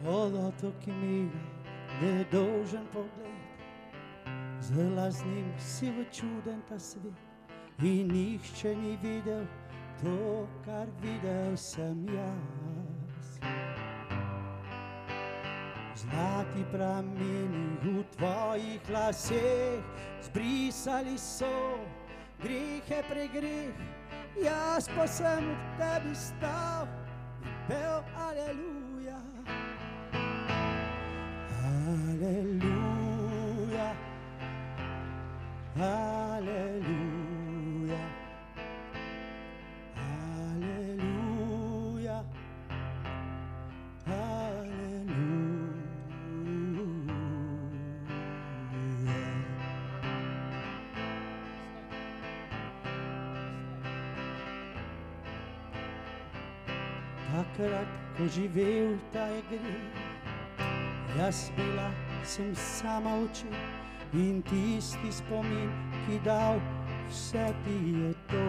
Otok imira nedolžen pogled, zrla z njim si v čuden ta svet in nihče ni videl to, kar videl sem jaz. Zlati prameni v tvojih laseh zbrisali so grehe pregreh, jaz pa sem ob tebi stal in pel aleluja. Aleluja, aleluja, aleluja, takrat, ko živel ta je greh, jaz bila sem sama oči in tisti spomin, ki dal vse ti je to.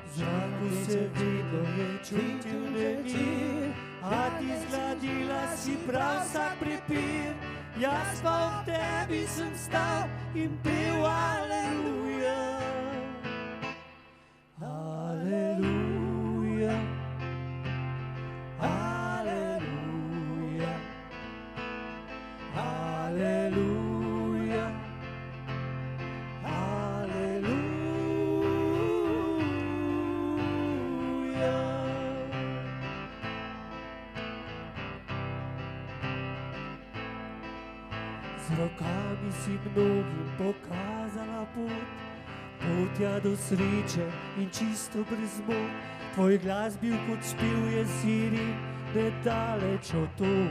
V zraku se vedno je čutil nemir, a ti zgladila si prav vsak prepir, jaz pa ob tebi sem stal in pel aleluja. Aleluja, aleluja, aleluja, aleluja. Z rokami si mnogim pokazala pot, pot ja do sreče in čisto brez mot. Tvoj glas bil kot špil jesiri, nedaleč od tod.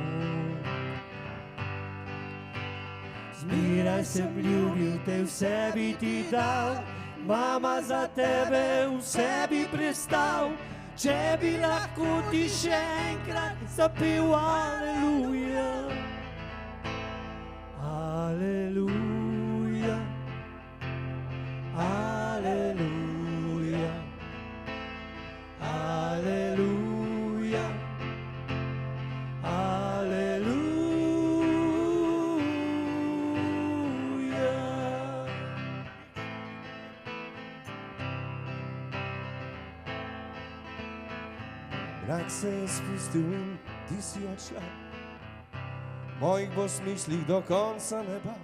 Zmeraj sem ljubil te, vse bi ti dal, mama za tebe vse bi prestal. Če bi lahko ti še enkrat zapel aleluja. Aleluja, aleluja, aleluja, aleluja. Mrak se je spustil in ti si odšla, mojih bo smislih do konca neba.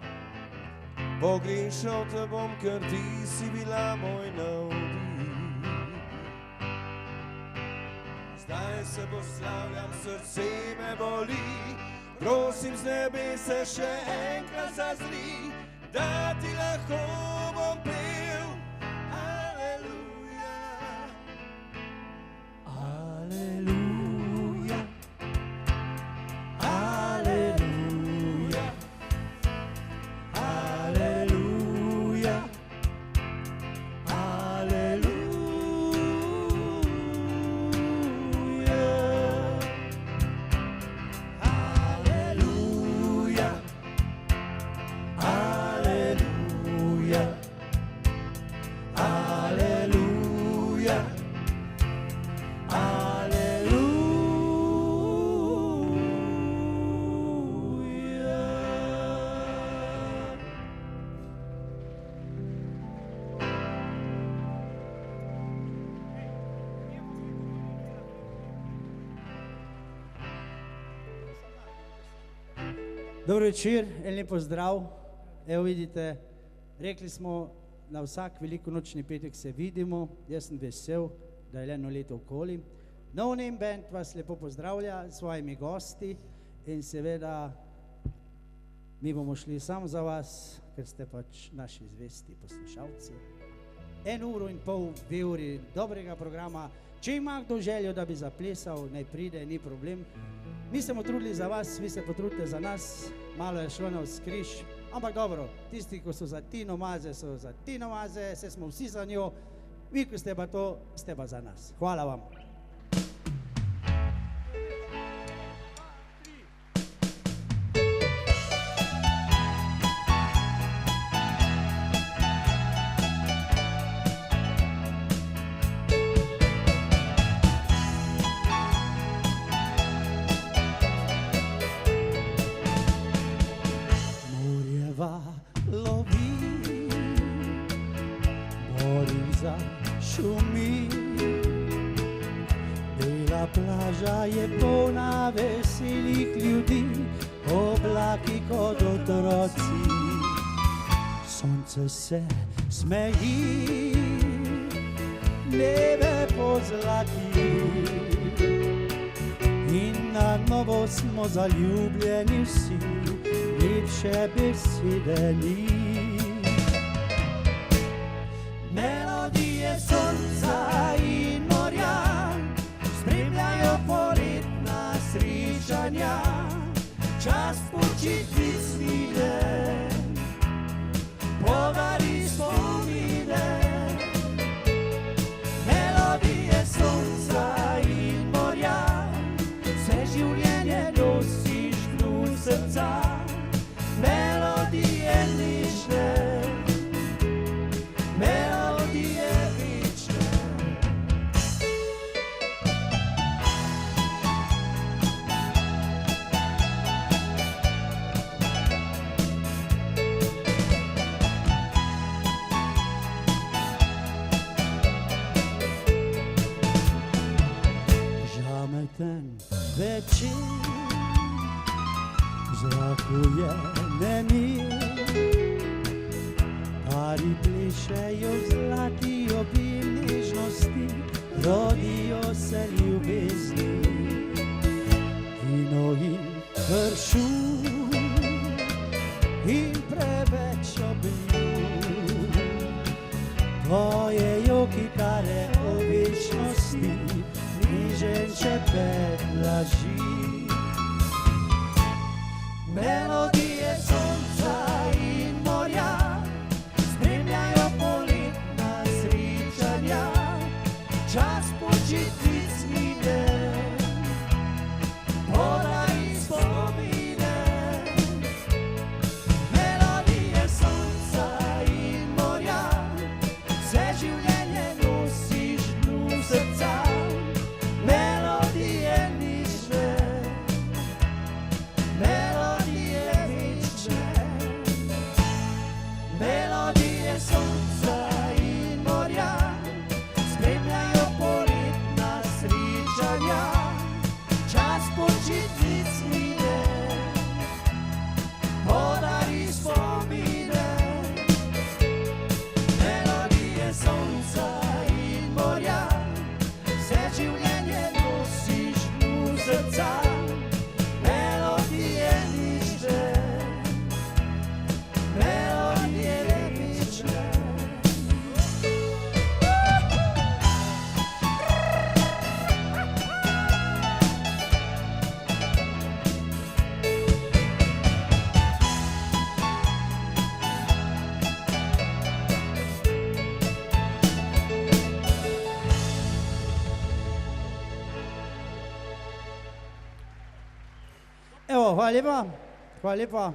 Pogrešal te bom, ker ti si bila moj navdih. Zdaj se poslavljam, srce me boli, prosim z nebesa še enkrat zazri, da ti lahko bom pel aleluja. Aleluja, aleluja, Dobro večer, en lep pozdrav. Evo vidite, rekli smo, na vsak velikonočni petek se vidimo. Jaz sem vesel, da je eno leto okoli. No Name Band vas lepo pozdravlja s svojimi gosti in seveda mi bomo šli samo za vas, ker ste pač naši zvesti poslušalci. 1 uro in pol, 2 uri dobrega programa. Če ima kdo željo, da bi zaplesal, naj pride, ni problem. Mi se bomo trudili za vas, vi se potrudite za nas, malo je šlo na vzkriž, ampak dobro, tisti, ko so za Tino Maze, so za Tino Maze, se smo vsi za njo, vi, ko ste pa to, ste pa za nas. Hvala vam. valovi, Boriza šumi. Bela plaža je polna veselih ljudi, oblaki kot otroci. Sonce se smeji, nebe pozlati in na novo smo zaljubljeni vsi, lepše besede ni. Melodije sonca in morja spremljajo poletna srečanja, čas počitnic mine, povari spomine. Melodije sonca in morja, vse življenje nosiš v srca. Melodije lične, melodije večne. Žameten večer, v zraku je nemir, pari plešejo zlati obim nežnosti, rodijo se ljubezni. Vino in pršut in preveč obljub, pojejo kitare o večnosti, nižen šepet laži. Melodije sonca in morja spremljajo poletna srečanja, čas počitnic mine, podaj spomine. Melodije sonca in morja, vse življenje nosiš v srca. Melodije nične, melodije večne. Melodije sonca in morja spremljajo poletna srečanja, čas počitnic mine, podari spomine. Melodije sonca in morja, vse življenje nosiš v srca. Melodije nične, melodije večne. Evo, hvala lepa, hvala lepa.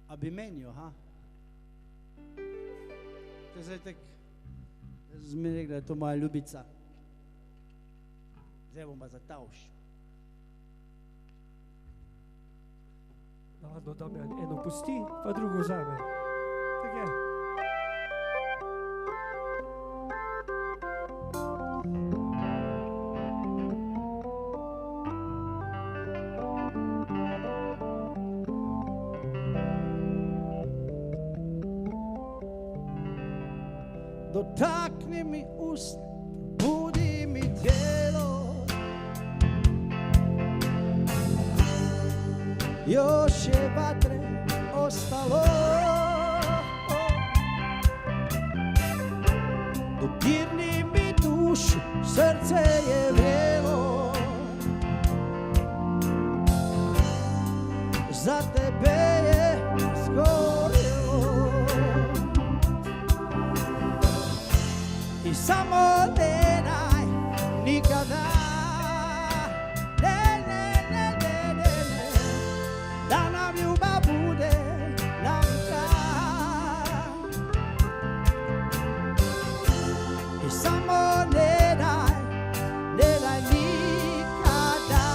A bi menil, ha? To je zdaj tak, jaz sem mi rekel, da je to moja ljubica. Zdaj bom pa zatavš. Ladno, Damjan, eno pusti, pa drugo vzame. Tak je. Dotakni mi ust, budi mi tijelo. Još je vatre ostalo. Dodirni mi dušu, srce je vrelo. Za tebe je zgorelo. I samo ne daj nikada, ne, da nam ljubav bude navika. I samo ne daj nikada,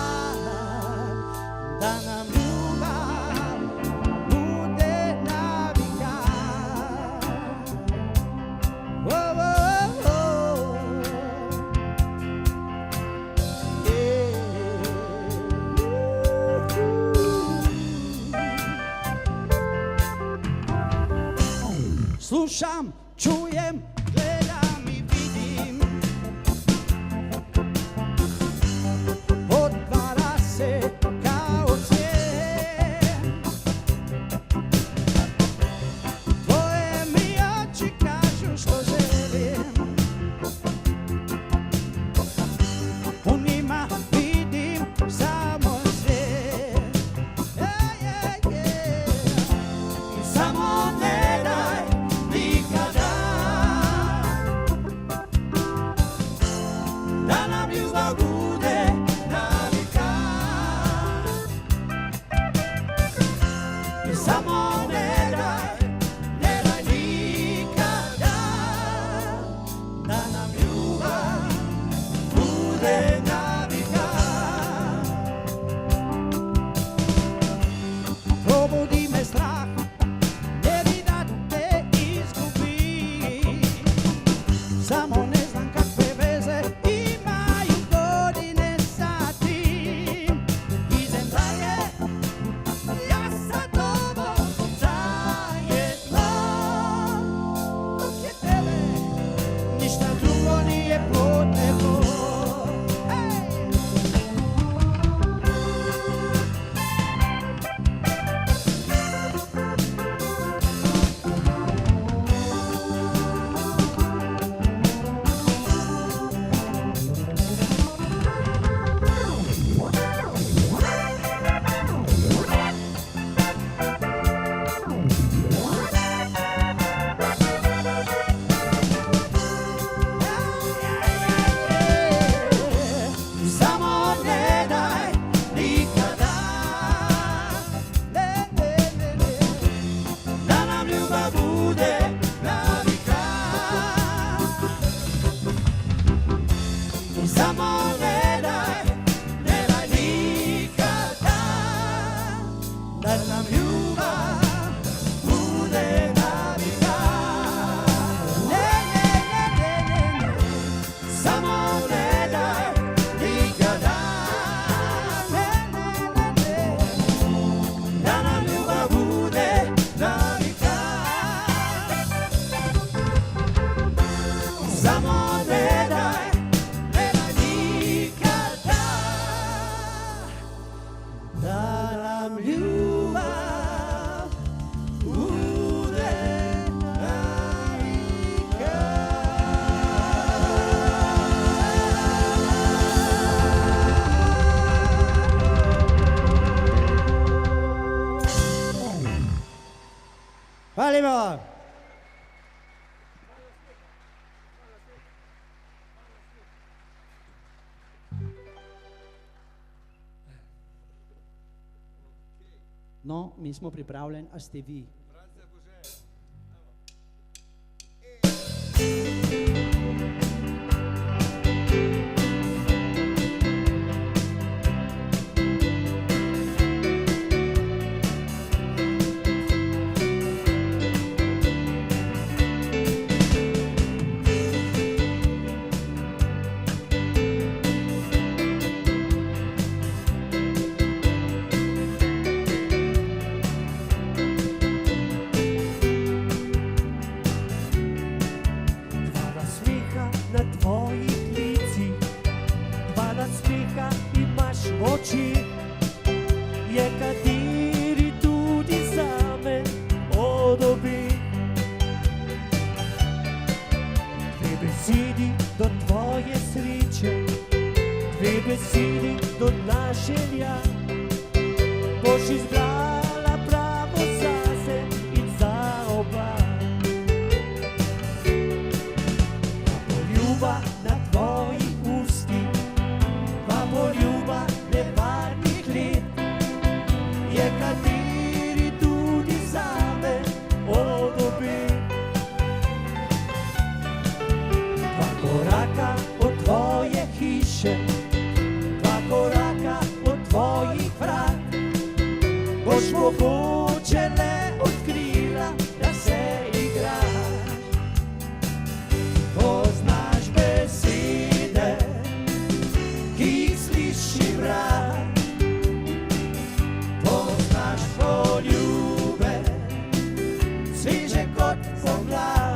da nam Slušam, čujem, gledam i vidim. Otvara se kao cvijet. Tvoje mi oči kažu što želim. U njima vidim samo svijet. I samo ne daj nikada da nam ljubav bude navika. I samo ne daj nikada da nam ljubav bude navika. Probudi me strah, ne bi da te izgubim. Samo ne znam kakve veze imaju godine sa tim. Idem dalje, ja sa tobom zajedno. Dok je tebe, ništa drugo nije potrebno. Samo ne daj nikada da nam ljubav bude navika. Samo ne daj nikada da nam ljubav bude navika. Samo ne daj nikada da nam ljubav bude navika. Samo ne daj nikada da nam ljubav bude navika. Hvala lepa. No, mi smo pripravljeni, a ste vi? Oči je kateri tudi zame odobi. Dve besedi do tvoje sreče, dve besedi do naše želja. Boš izbrala pravo zase in za oba. Poljuba na tvojih ustih, pa poljuba nevarnih let, je kateri tudi zame odobi. Dva koraka od tvoje hiše, dva koraka od tvojih vrat, boš mogoče le odkrila, da se igraš. Poznaš besede, ki jih sliši vrat, poznaš poljube, sveže kot pomlad.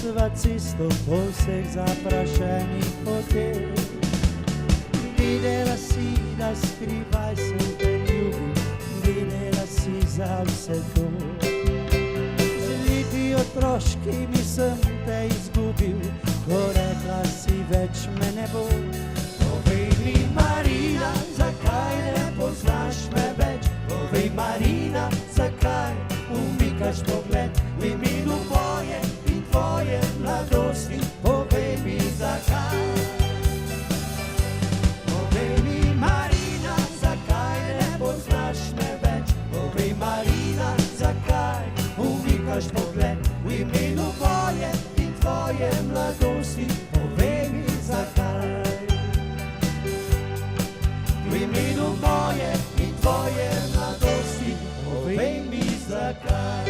sva cesto po vseh zaprašenih poteh. Videla si, da skrivaj sem te ljubil, videla si za vse to. Želiti otroškimi sem te izgubil, ko rekla si več me ne bo. Povej mi, Marina, zakaj ne poznaš me več? Povej, Marina, zakaj umikaš pogled v imenu moje in tvoje mladosti? Povej mi, zakaj? Povej mi, Marina, zakaj ne poznaš me več? Povej, Marina, zakaj umikaš pogled v imenu moje in tvoje mladosti? Povej mi, zakaj? V imenu moje in tvoje mladosti, povej mi, zakaj.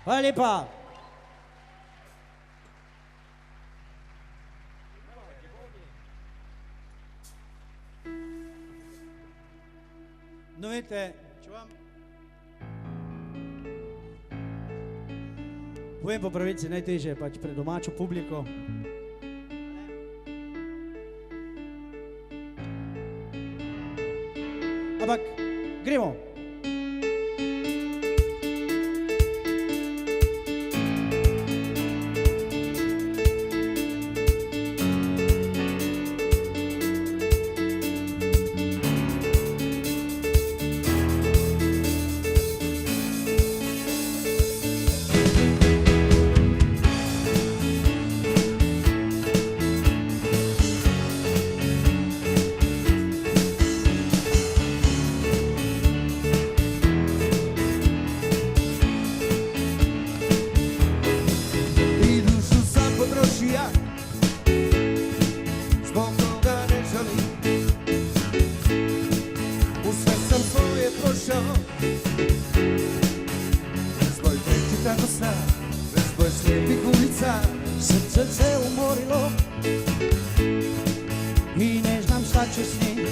Hvala lepa. No, vidite, če vam povem po pravici, najtežje je pač pred domačo publiko. Ampak gremo. Srce se umorilo i ne znam šta ću s njim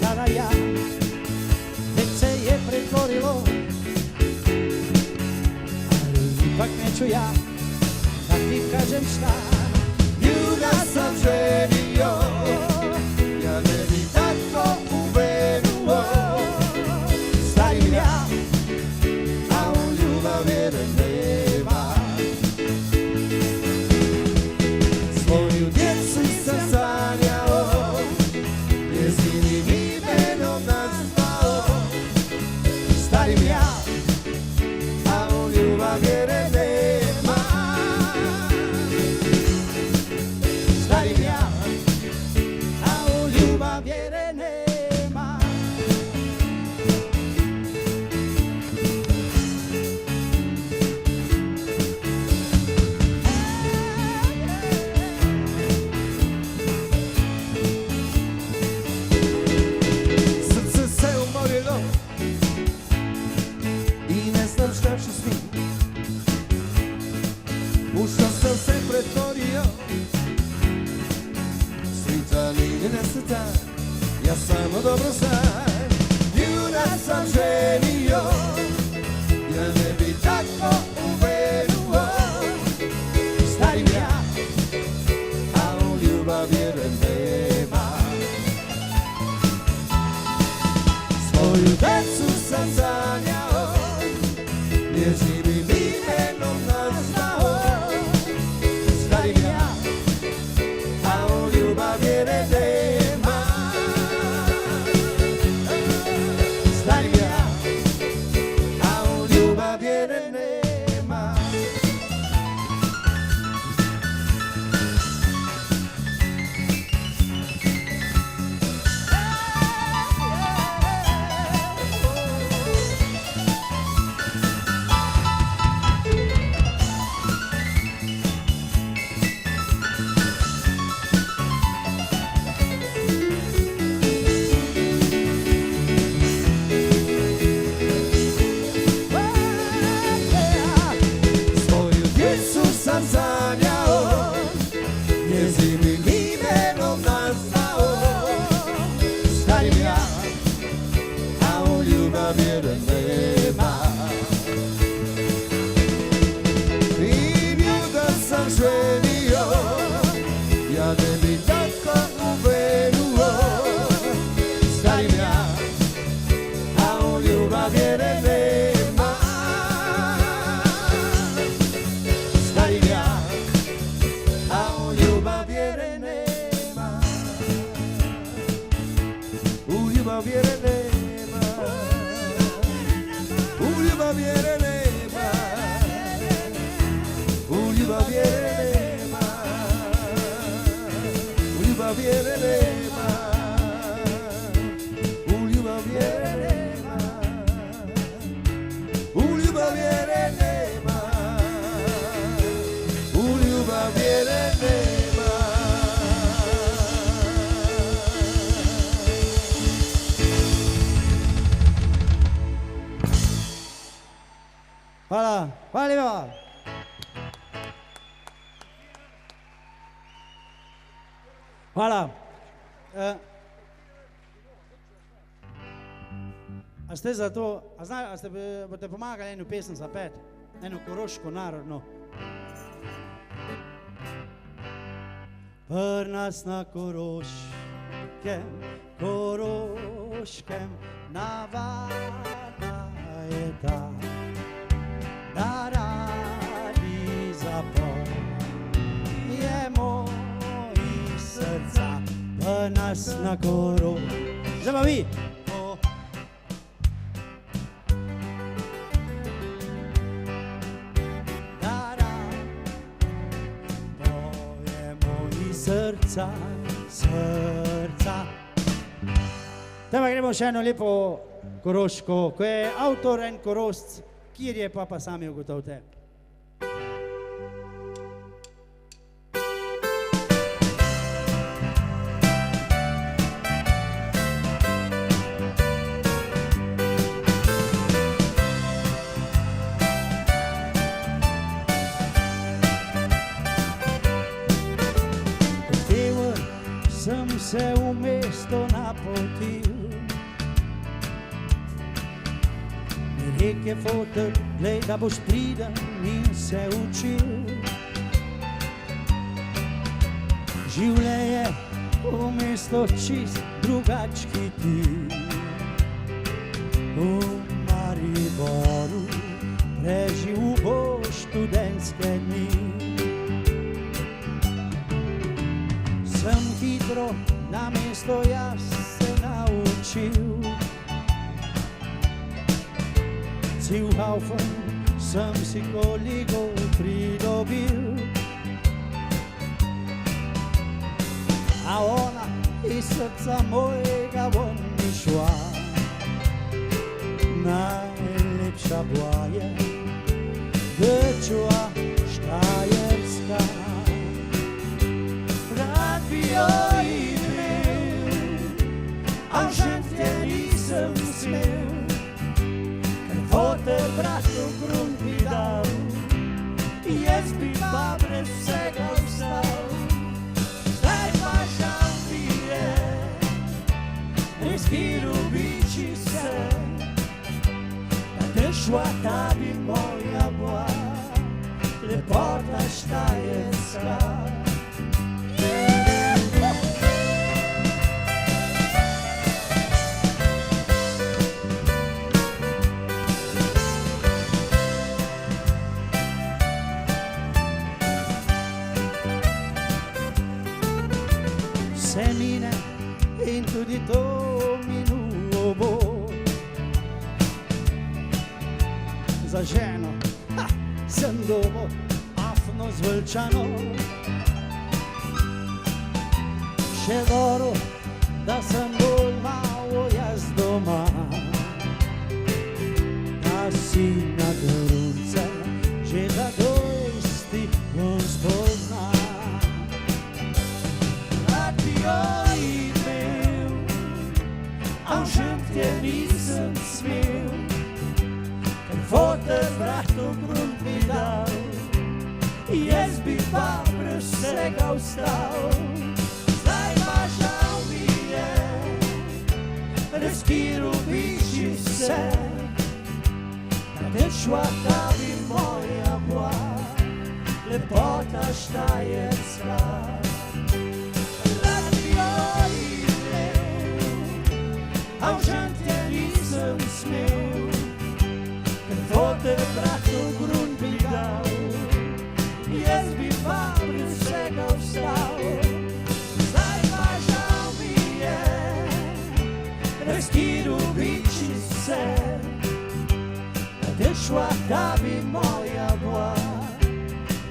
sada ja. Već se je pretvorilo, ali ipak neću ja da ti kažem šta. Nju da sam ženio, ja ne bi tako uvenuo. Starim ja, a u ljubav vjere nema. Svoju djecu sam sanjao, njezinim imenom nazvao. starim ja, a u ljubav vjere nema. starim ja, a u ljubav vjere nema. Srce se umorilo i ne znam šta ću s njim. U što sam se pretvorio, svitan ili nesretan, ja samo dobro znam. Nju da sam ženio, ja ne bi tako uvenuo. Starim ja, a u ljubav vjere nema. Svoju decu sam sanjao, njezinim imenom nazvao. starim ja, a u ljubav vjere nema. starim ja, a u ljubav vjere nema. ljubav jer nema. I nju da sam ženio, ja ne bi tako uvenuo. Starim ja, a u ljubav jer nema. Starim ja, a u ljubav jer nema. U ljubav jer nema. U ljubav jer nema. U ljubav jer nema. U ljubav jer nema. U ljubav jer nema. U ljubav jer nema. U ljubav jer nema. Hvala, hvala lepa. Hvala. A ste za to, a ste boste pomagali eno pesem zapet, eno koroško narodno? Pr nas na Koroškem navada je ta, da radi zapojemo iz srca. Pr nas na Koroškem. Zdaj pa vi. Srca, srca. Zdaj pa gremo še eno lepo koroško, ko je avtor en Korošc, kjer je pa sami ugotovite. Sem se v mesto napotil, reke fotel, glej, da boš priden in se učil. Življenje v mesto čist drugački ti, v Mariboru preživel boš študentske dni. Sem hitro na mesto jaz se naučil, cel haufen sem si kolegov pridobil. A ona iz srca mojega von ni šla, najlepša bila je Dečua Štajerska. Jo imel, a žen te nisem smel, ker fotel bratu grunt bi dal, jaz bi pa brez vsega vstal. Zdaj pa žal mi je, res ljubiči se, da te šla ta bi moja bila, lepota Štajerska. Se mine in tudi to minulo bo. Za ženo sem dobo afno zvlčano, še dobro, da sem bolj malo jaz doma, da si na Gorunce že za dosti on spozna. Imel, a žen te nisem smel, ker fotel bratu grunt bi dal, jaz bi pa brez vsega vstal. Zdaj pa žal mi je, res ljubiči se, se, da te šla ta bi moja bila, lepota štajerska. Rad bi jo imel, a v žen te nisem smel, ker fotoapparat v grun bi dal, jaz bi pa pred vsega vstal. Zdaj pa žal mi je, razkiru biči se, da te šla ta bi moja bila,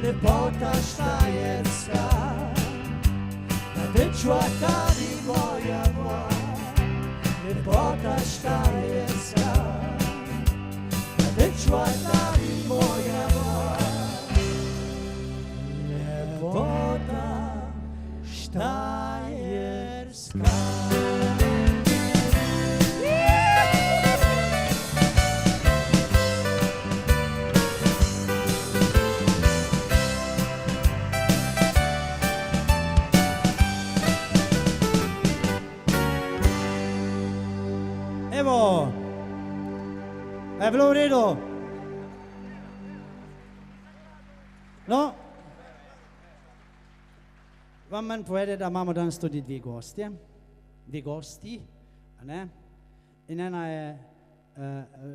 lepota štajerska. Da te šla ta bi moja bila, lepota štajerska. Da te šla ta bi moja bila, lepota štajerska. Evo, je bilo v redu? No, vam manj povede, da imamo danes tudi dve gosti, a ne? In ena je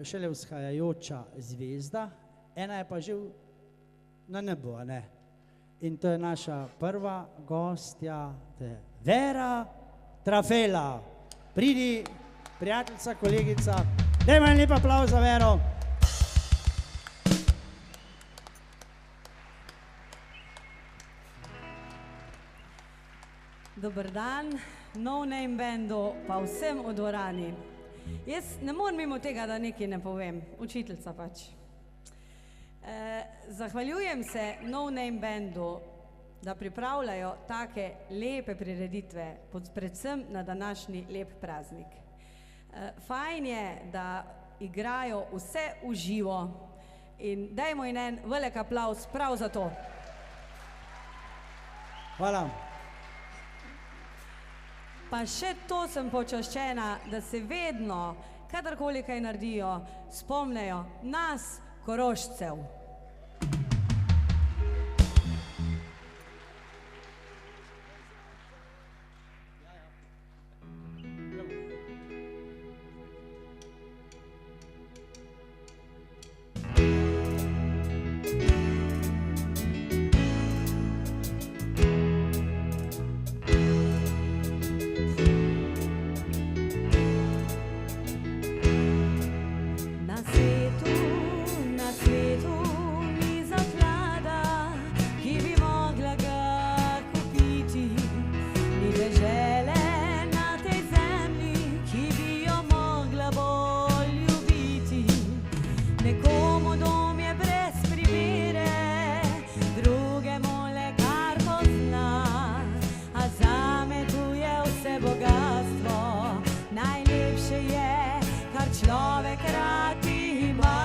šele vzhajajoča zvezda, ena je pa že na nebu, a ne? In to je naša prva gostja, to je Vera Trafela. Pridi, prijateljica, kolegica, dajmo en lep aplavz za Vero. Dober dan, No Name bandu, pa vsem v dvorani. Jaz ne morem mimo tega, da nekaj ne povem, učiteljica pač. Zahvaljujem se No Name bandu, da pripravljajo take lepe prireditve, predvsem na današnji lep praznik. Fajn je, da igrajo vse v živo in dajmo jim en velik aplavz prav za to. Hvala. Pa še to sem počaščena, da se vedno, kadarkoli kaj naredijo, spomnejo nas, Korošcev. Na svetu ni zaklada, ki bi mogla ga kupiti, ni dežele na tej zemlji, ki bi jo mogla bolj ljubiti. Nekomu dom je brez primere, drugemu le kar pozna, a zame tu je vse bogatstvo, najlepše je, kar človek rad ima.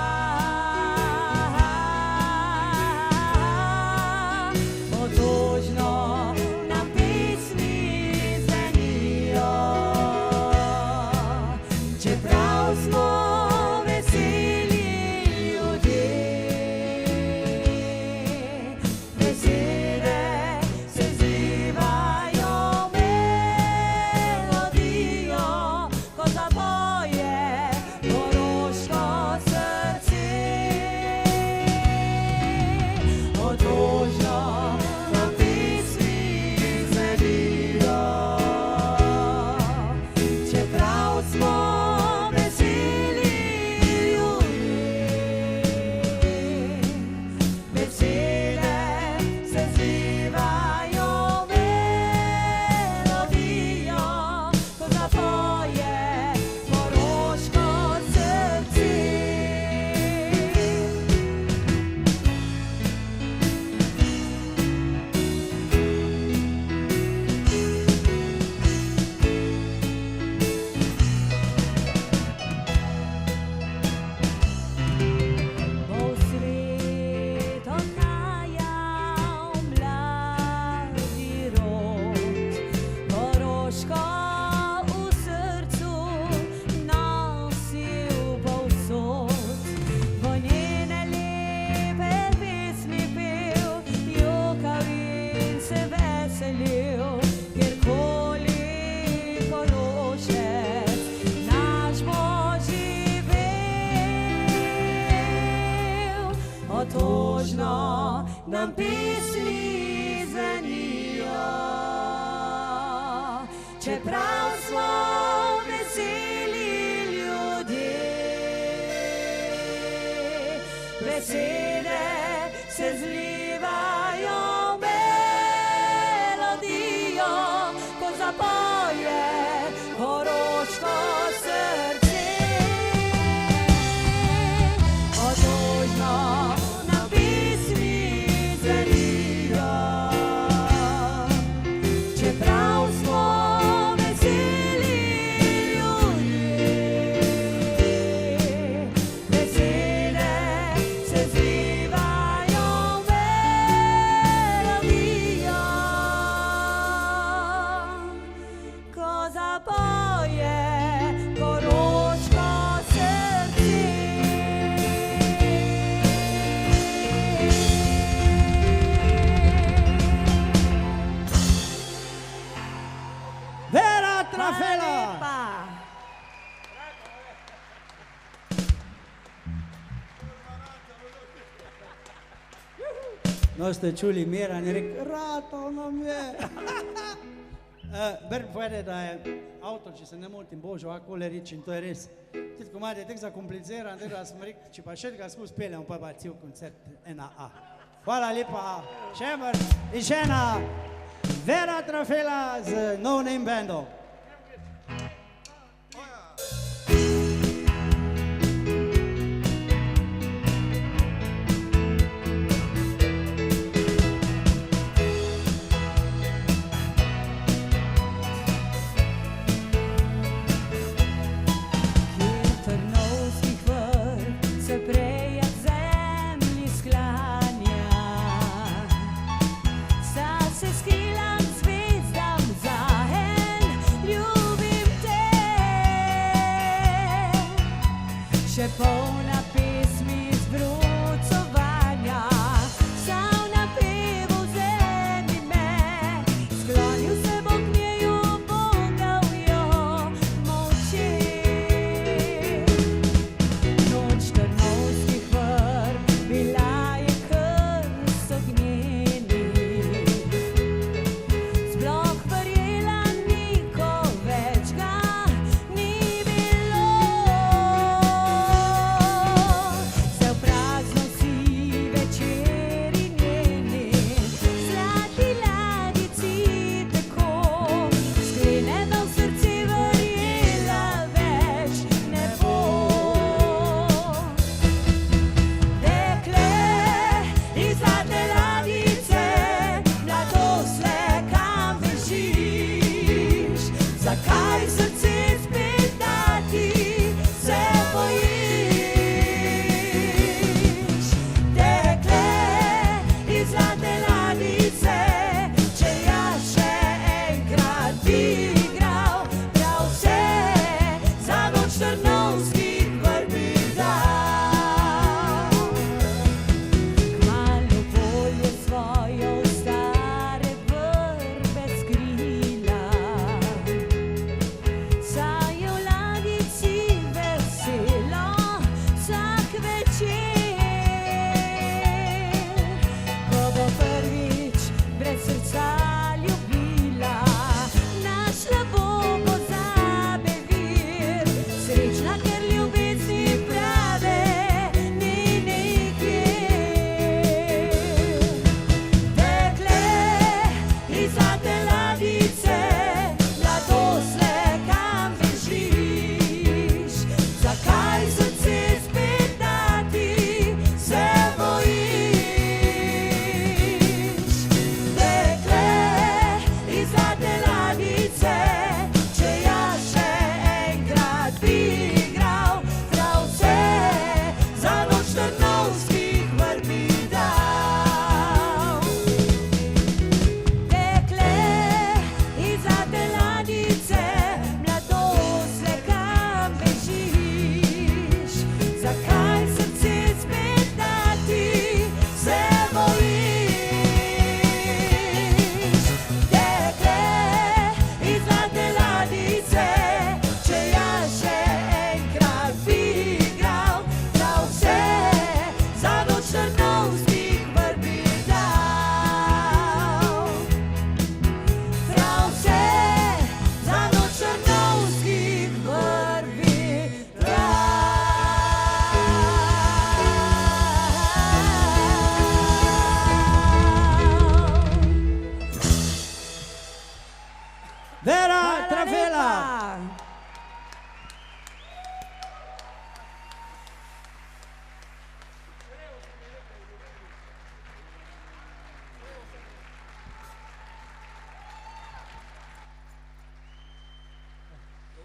Otožno nam pesmi zvenijo, čeprav smo veseli ljudje. Besede se zlivajo melodijo, ko zapoje koroško srce. Otožno nam pesmi zvenijo, čeprav smo veseli otožno nam pesmi zvenijo. Čeprav smo veseli ljudje, besede se zlivajo v melodijo, ko zapoje koroško srce. Otožno nam pesmi zvenijo, čeprav smo veseli ljudje, besede se zlivajo v melodijo, ko zapoje koroško srce. Vera Trafela! Pa. No, ste čuli, Miran je rekel, rato nam je. Berg povede, da je avtor, če se ne motim, Božo Akolerič, in to je res. Tudi komad je tako zakompliciran, tako da smo rekli, če pa še ga skozi peljamo, pa je cel koncert 1A. Hvala lepa, Šemr in še ena Vera Trafela z No Name bandom. Trnovskih vrh se preja k zemlji sklanja, sta se skrila k zvezdam za en ljubim te. Še polna pesmi zbrucovanja, sam napevu vzemi me, sklonil se bo k njeju, bogal jo moči. Noč trnovskih vrh bila je krst ognjenih, sploh verjela niko več ga ni bilo.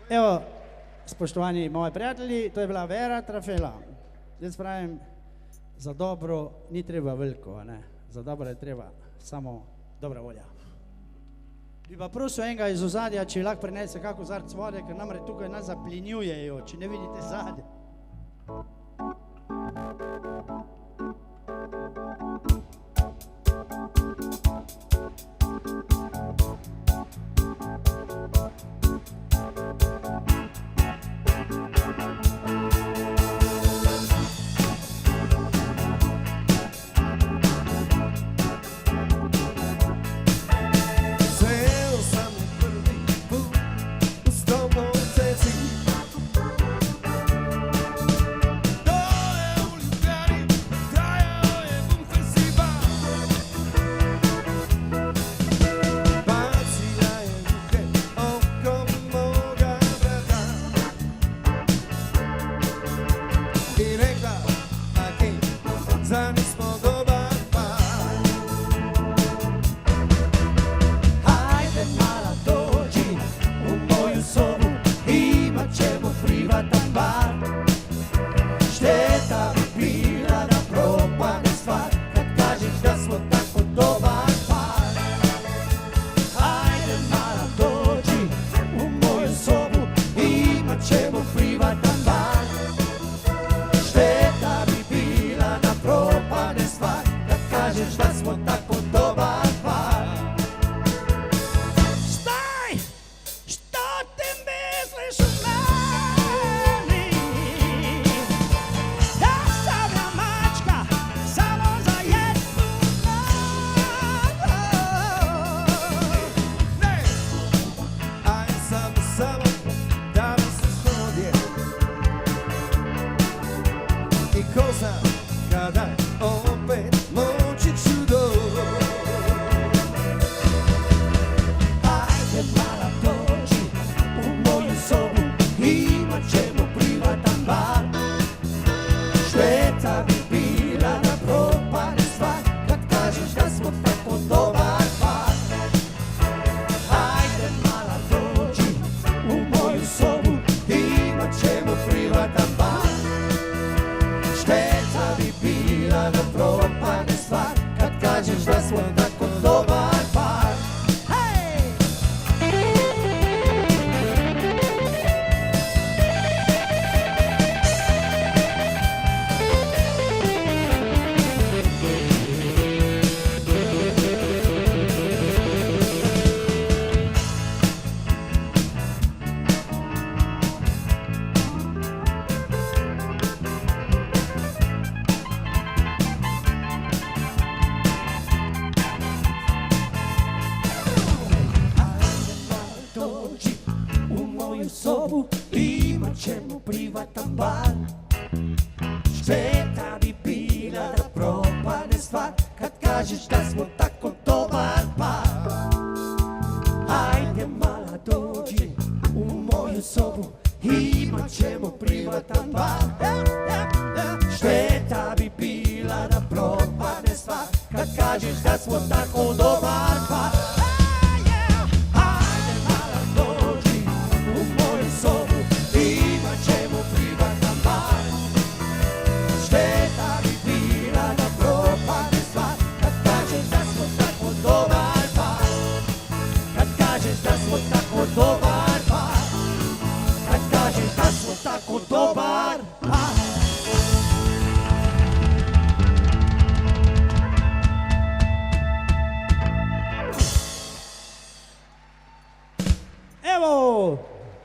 Evo, spoštovani moji prijatelji, to je bila Vera Trafela. Jaz pravim, za dobro ni treba veliko, a ne? Za dobro je treba samo dobra volja. Bi pa prosil enega iz ozadja, če lahko prinese kako zarc vode, ker namre tukaj nas zaplinjujejo, če ne vidite zadnje.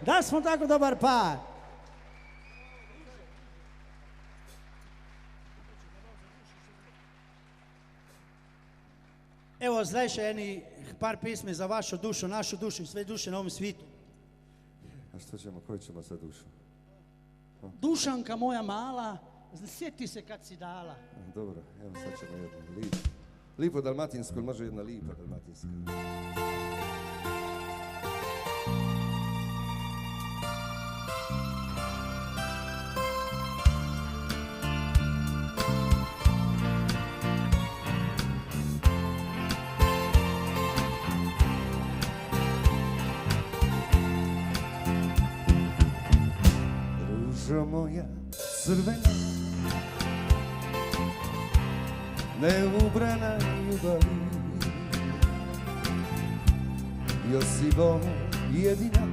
Da smo tako dobar par. Evo, zdaj še par pesmi za vašo dušo, našo dušo i sve duše na ovom svitu. A što ćemo, koju ćemo za dušu? Dušanka moja mala, sjeti se kad si dala. Dobro, evo sad ćemo jednu lipo dalmatinsku, ili može jedna lipa dalmatinska. crvena, neubrana ljubavi, Josipo jedina,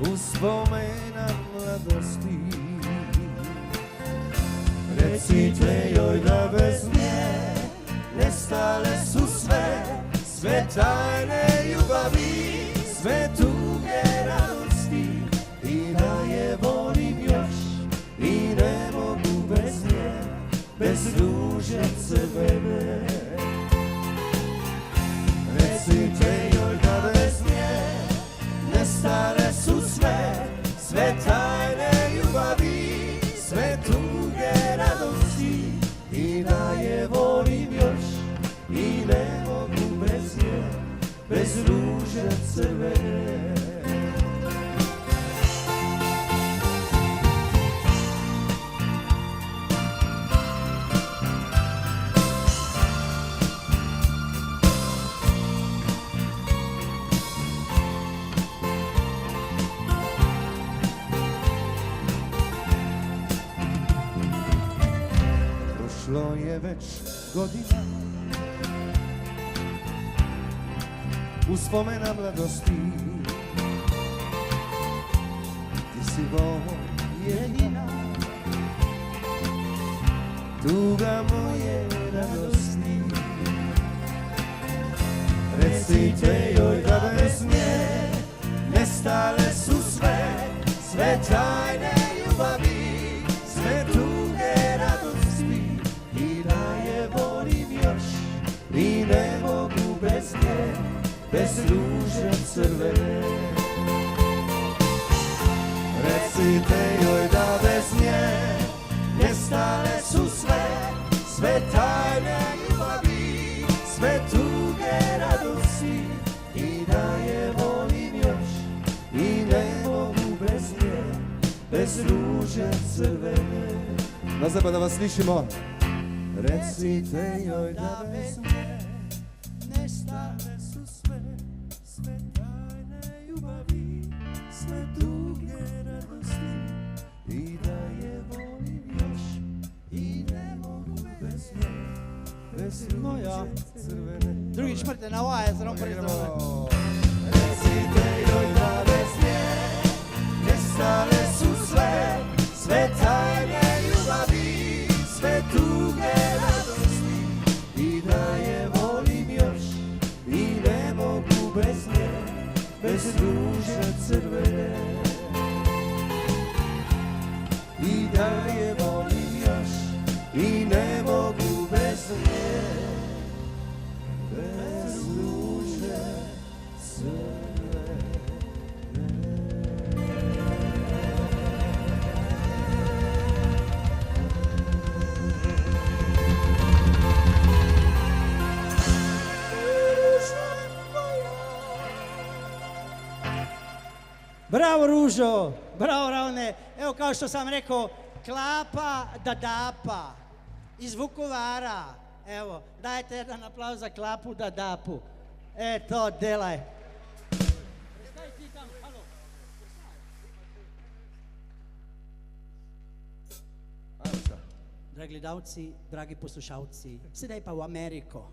uspomena mladosti. Recite joj da bez nje nestale su sve tajne ljubavi, sve tuge radosti, i da je volim još i ne mogu bez nje, bez ruže crvene. Recite joj da bez nje nestale su sve tajne ljubavi, sve tuge radosti, i da je volim još i ne mogu bez nje, bez ruže crvene. Prošlo je već godina, uspomena mladosti, ti si jedina, tuga moje radosti. Recite joj da bez nje nestale su sve tajne ljubavi, sve tuge radosti, i da je volim još i ne mogu bez nje, bez ruže crvene. Recite joj da bez nje nestale su sve tajne ljubavi, sve tuge radosti, i da je volim još i ne mogu bez nje, bez ruže crvene. Nazad pa da vas slišimo. Recite joj da bez nje nestale su sve tajne ljubavi, sve tuge radosti, i da je volim još i ne mogu bez nje, bez ruže crvene. Drugi čmrte na ovaj, zrom Idemo. Recite joj da bez nje nestale su sve tajne ljubavi, sve tuge radosti, i da je volim još i ne mogu bez nje, bez ruže crvene. I da je volim još i ne mogu bez nje, bez ruže crvene. Bravo Ružo, bravo Ravne. Evo kao što sam rekao, Klapa Dadapa iz Vukovara. Evo, dajte jedan aplauz za Klapu Dadapu. To delaj. Dragi gledalci, dragi poslušalci, sedaj pa v Ameriko.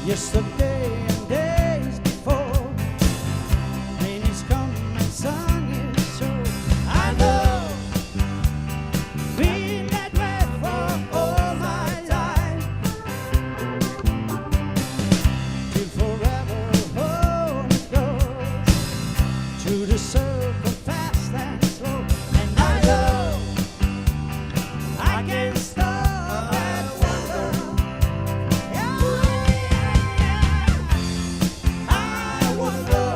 Yesterday and days before, rain is come and sun is so. I know, been that way for all my life, till forever on it goes, through the circle fast and slow. And I know I can stop and wonder. I wonder,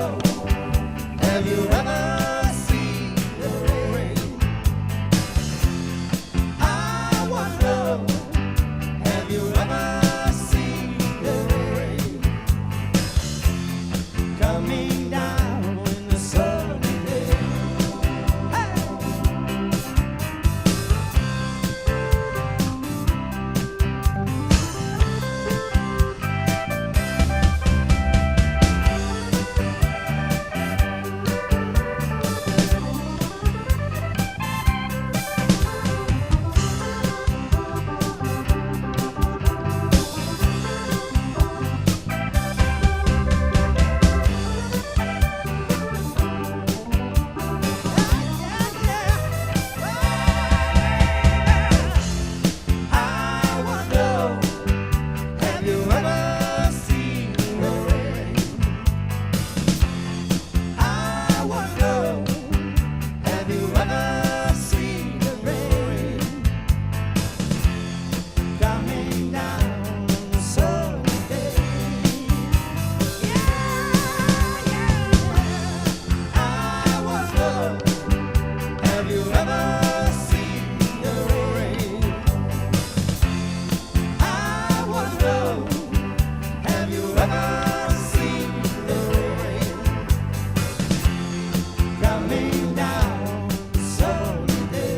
Have you ever seen the rain? I wonder, have you ever seen the rain coming down in the sunny day. I wonder, have you ever seen the rain? I wonder, have you ever seen the rain Coming down on the sunny day. I wonder, have you ever seen the rain? I wonder, have you ever seen the rain Coming down sunny day.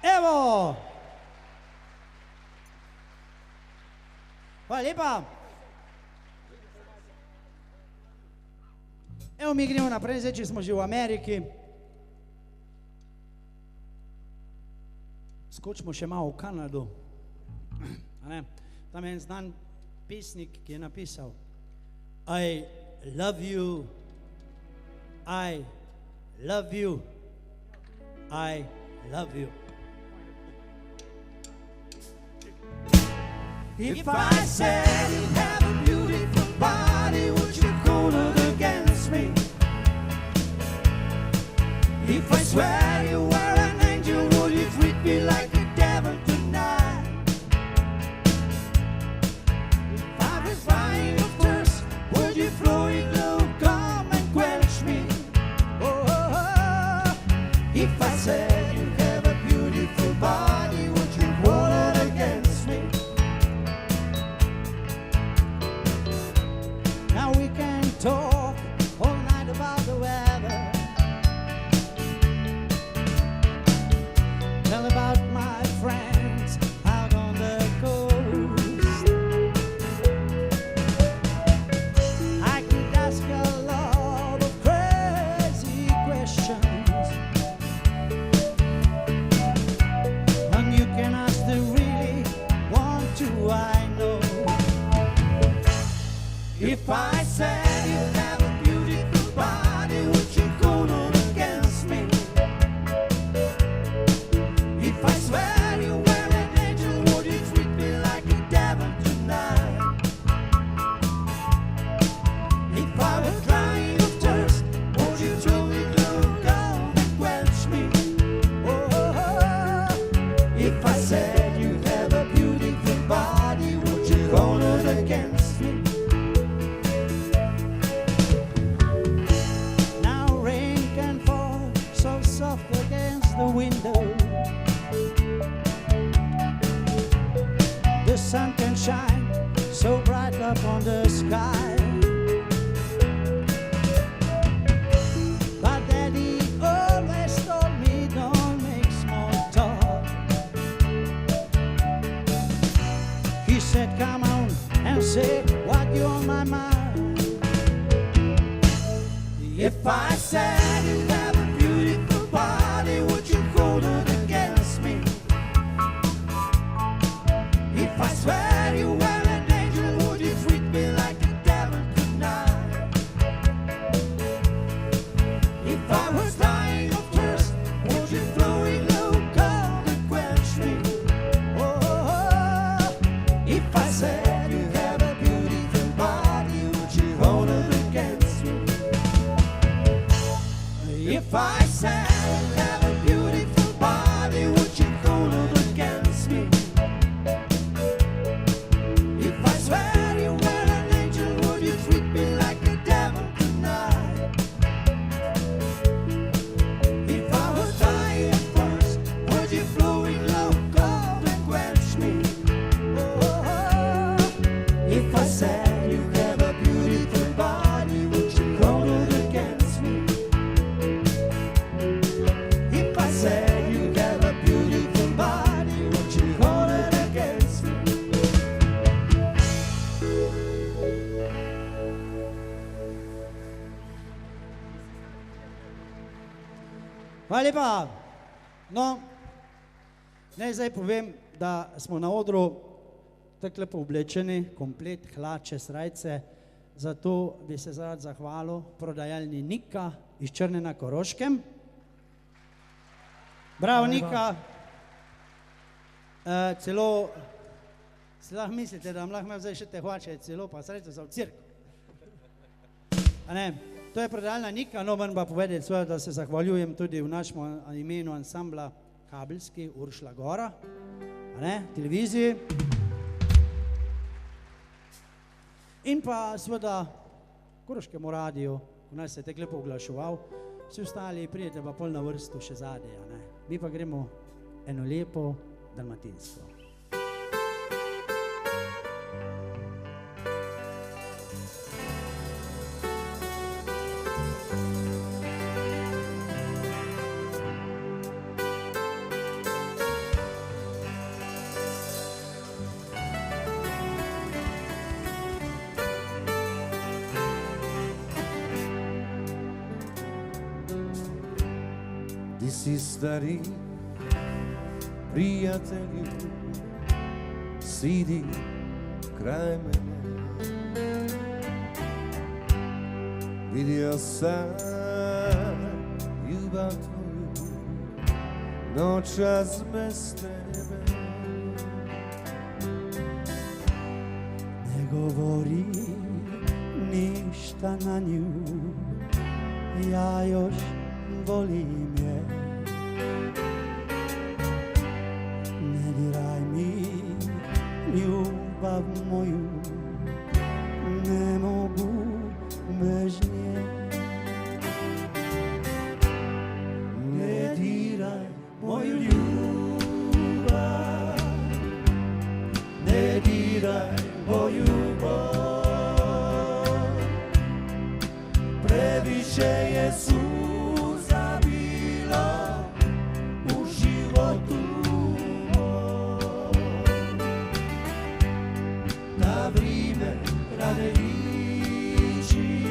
Evo! Hvala lepa. Evo, mi gremo naprej, zdaj, če smo že v Ameriki. Skočimo še malo v Kanado. A ne? Tam je en znan pesnik, ki je napisal I love you, I love you, I love you. If I said you have a beautiful body, would you hold it against me? If I swear you were an angel, would you treat me like a devil tonight? If I was crying of thirst, would you flowing love come and quench me? Oh, if I said you have a beautiful body, would you hold it against me? Now we can talk all night about the weather. Tell about my friends out on the coast. I could ask a lot of crazy questions, and you can ask the really want to, I know. If I said you have a beautiful body, would you go on against me? If I swear you were an angel, would you treat me like a devil tonight? If I was crying of thirst, would you tell me look out and quench me? Oh, if I said you have a beautiful body, would you go on against me? Now rain can fall so soft against the window. The sun can shine so bright up on the sky. But Daddy always told me don't make small talk. He said come on and say what you on my mind. If I said you have a beautiful body, said you have a beautiful body, would you hold it against me? If I swear you were an angel, would you treat me like a devil tonight? If I was dying first, would you flow in love, cold and quench me? Oh, if I said you have a beautiful body, would you hold it against me? If I said you have a beautiful body, would you hold it against me? Hvala lepa. No, naj zdaj povem, da smo na odru tako lepo oblečeni, komplet, hlače, srajce, zato bi se zarad zahvalil prodajalni Nika iz Črne na Koroškem. Bravo, Nika. Celo, si lahko mislite, da vam lahko imel zdaj še te hlače, celo pa srajce za v cirku. A ne? To je prodajalna Nika, no moram pa povedati svoje, da se zahvaljujem tudi v našem imenu ansambla Kabelski Uršla Gora, a ne, televiziji. In pa seveda Koroškemu radiju, ko nas je tako lepo oglaševal, vsi ostali pridete pa pol na vrstu še zadnje, a ne. Mi pa gremo eno lepo dalmatinsko. Ti si stari prijatelju, sidi kraj mene. Vidio sam ljubav tvoju, noćas bez tebe. Ne govori ništa na nju, ja još volim je. Ne diraj mi ljubav moju, ne mogu bez nje. Ne diraj moju ljubav, ne diraj moju bol, previše je suza bilo u životu mom. Da vrime rade liči,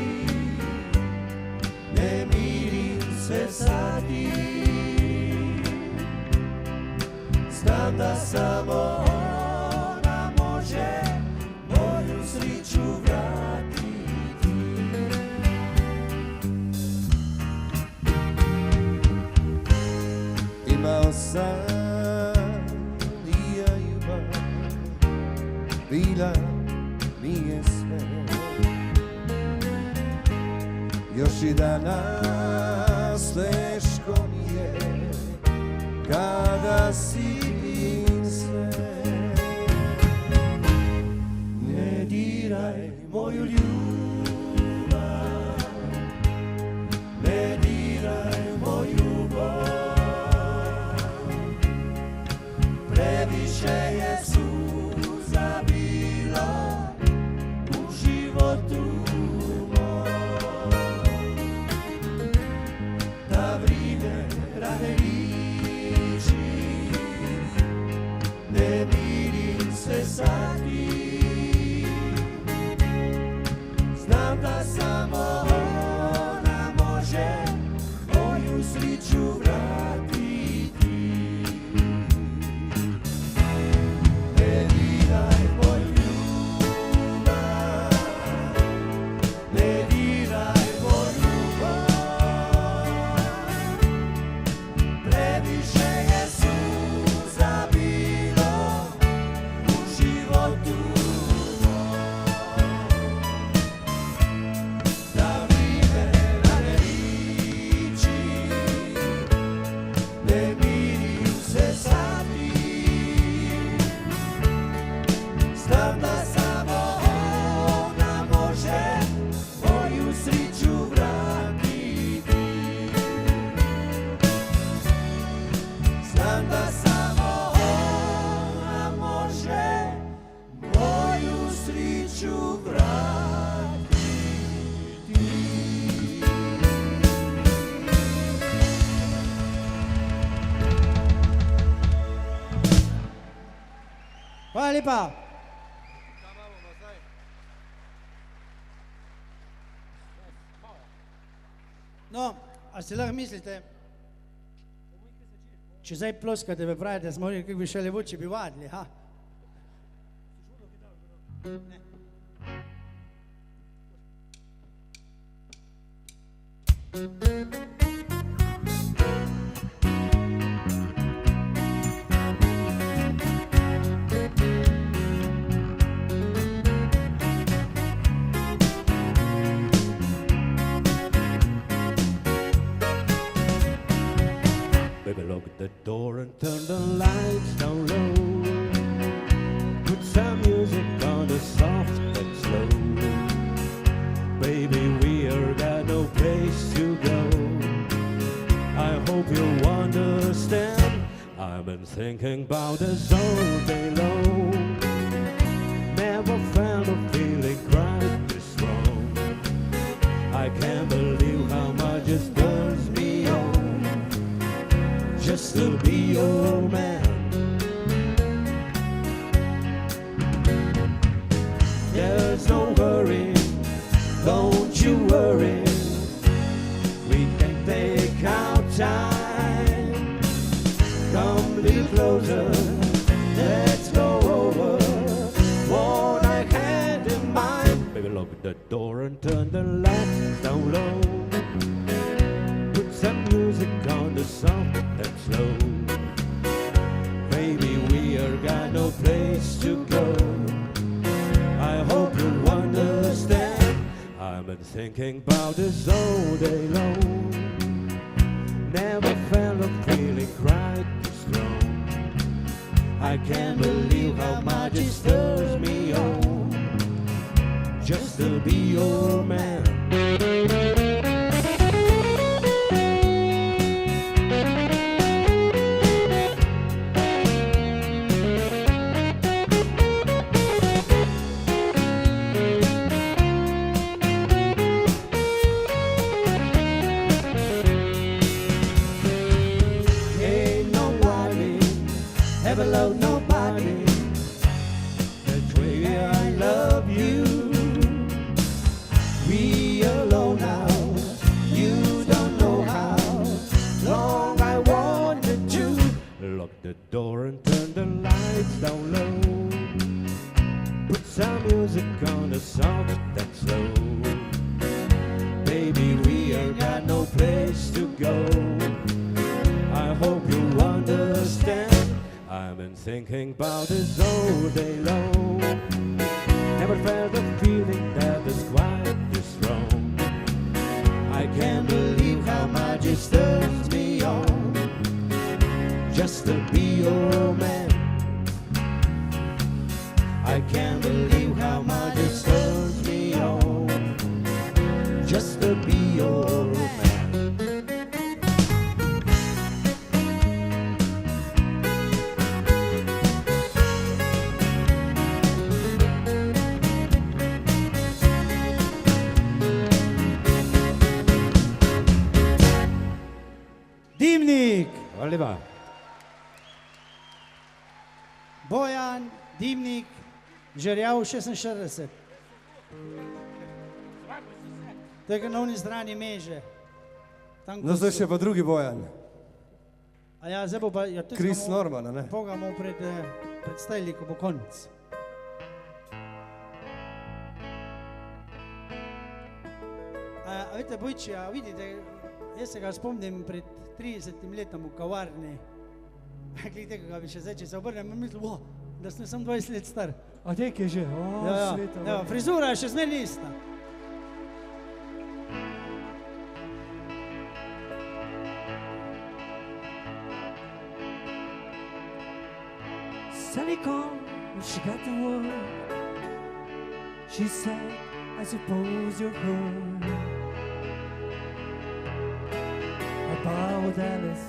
ne mirim se sa tim. Znam da samo ona može moju sriću vratiti. Imao sam i ja ljubav, bila mi je sve. Još i danas teško mi je kada sitim sve. Ne diraj moju ljubav, ne diraj moju bol, previše je suza bilo u životu mom. Da vrime rade liči, ne mirim se sa tim. Hvala lepa. No, a si lahko mislite, če zdaj ploskate, vi pravite, da smo rekli, kako bi še levo, če bi vadili, ha? Ne. Baby, lock the door and turn the lights down low. Put some music on the soft and slow. Baby, we are got no place to go. I hope you understand. I've been thinking about this all day long. Never felt a feeling quite this strong. I can't believe how much it turns me on just to be your man. There's no hurry, don't you worry. We can take our time. Come a little closer, let's go over what I had in mind. Baby, lock the door and turn the lights down low. Put some music on the soft and slow. Baby, we are got no place to go. I hope you understand. I've been thinking about this all day long. Never felt a feeling quite this strong. I can't believe how much it stirs me on just to be your man. Never love nobody that way I love you. We alone now, you don't know how long I wanted to. Lock the door and turn the lights down low. Put some music on the soft and slow. Baby, we ain't got no place to go. I hope you understand. I've been thinking about this all day long. Never felt a feeling that is quite this strong. I can't believe how much it stirs me on just to be your man. I can't believe how much it stirs me on just to be your man. Dimnik, Hvala lepa. Bojan, Dimnik, Žerjav 46. To je na oni strani meže. Tam, No, zdaj še pa drugi Bojan, A ja, zdaj bo pa... Ja, Chris Norman, a ne? Pogamo predstavili, ko bo konec. A veste, Bojči, a vidite, jaz se ga spomnim pred 30 letom v kavarni. Glede tega, ga bi še zdaj, če se obrnem, mislim, da sem sam 20 let star. A tek je že, o, sveta. Ja, frizura je še zmeraj ista. Sally called when she got to work. She said, I suppose you're hurt about Alice.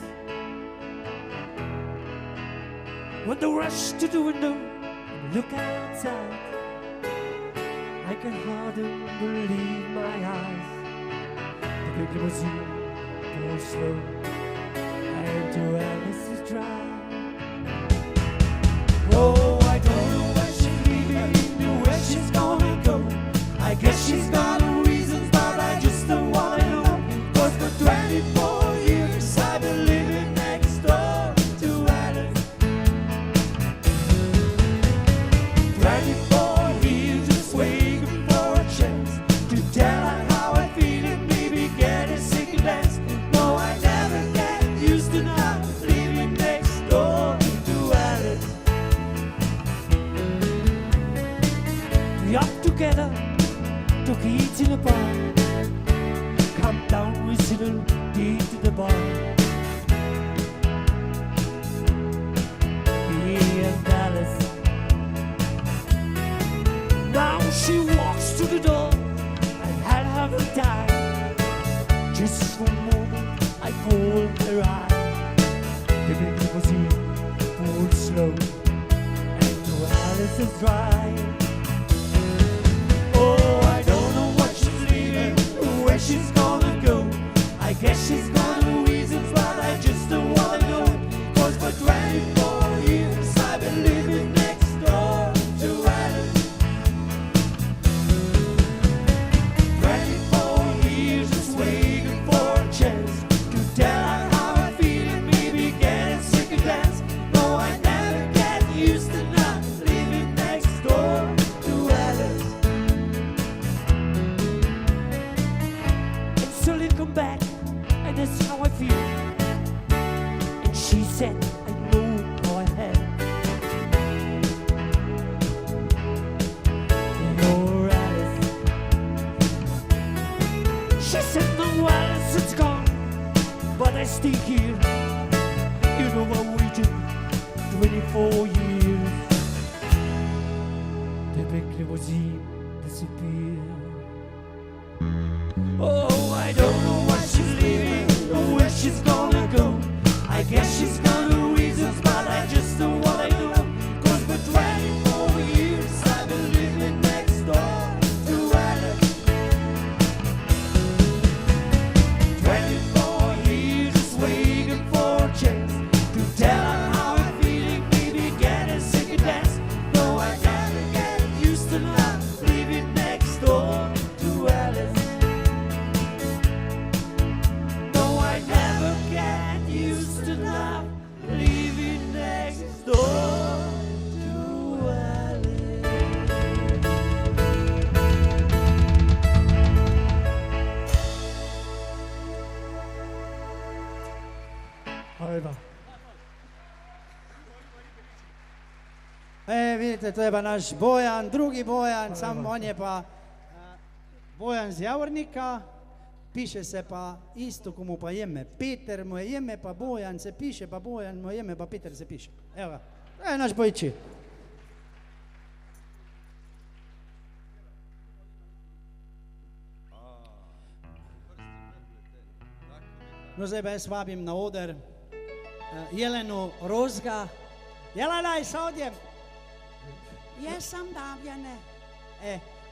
When the rush to the window and look outside, I can hardly believe my eyes. The big limousine goes slow and to Alice's drive. Oh, I don't know little deed to the bar. Me and Alice. Now she walks to the door. I had her time. Just for a moment I caught her eye. The big limousine pulled slow, and no Alice is dry. Oh, I don't know what she's leaving, where she's gonna go. I guess she's got her reasons, but I just don't wanna know. 'Cause for 24 years I've been living next door to Alice. 24 years just waiting for a chance to tell her how I feel and maybe getting second glance. No, I never get used to not living next door to Alice. And so they come back, and that's how I feel. And she said, I know how I have. You're Alice. She said, no, Alice, it's gone, but I stay here. You know I waited 24 years. The big limousine disappeared. Oh, I don't know why she's leaving or where she's gonna go. I guess she's got her reasons, but I just don't wanna know. 'Cause for 24 years I've been living next door to Alice. 24 years just waiting for a chance to tell her how I'm feeling, maybe getting second glance. No, I never get used to not living next door to Alice. No, I never get used to not living next door to Alice. Hvala. Vidite, to je pa naš Bojan, drugi Bojan, sam on je pa Bojan z Javornika, piše se pa isto, ko mu pa ime. Peter mu je ime, pa Bojan se piše, pa Bojan mu je ime, pa Peter se piše. Evo ga, to je naš Bojči. No, zdaj pa jaz vabim na oder Jelenu Rozga. Jelena, je odjem. Jesam Damjane.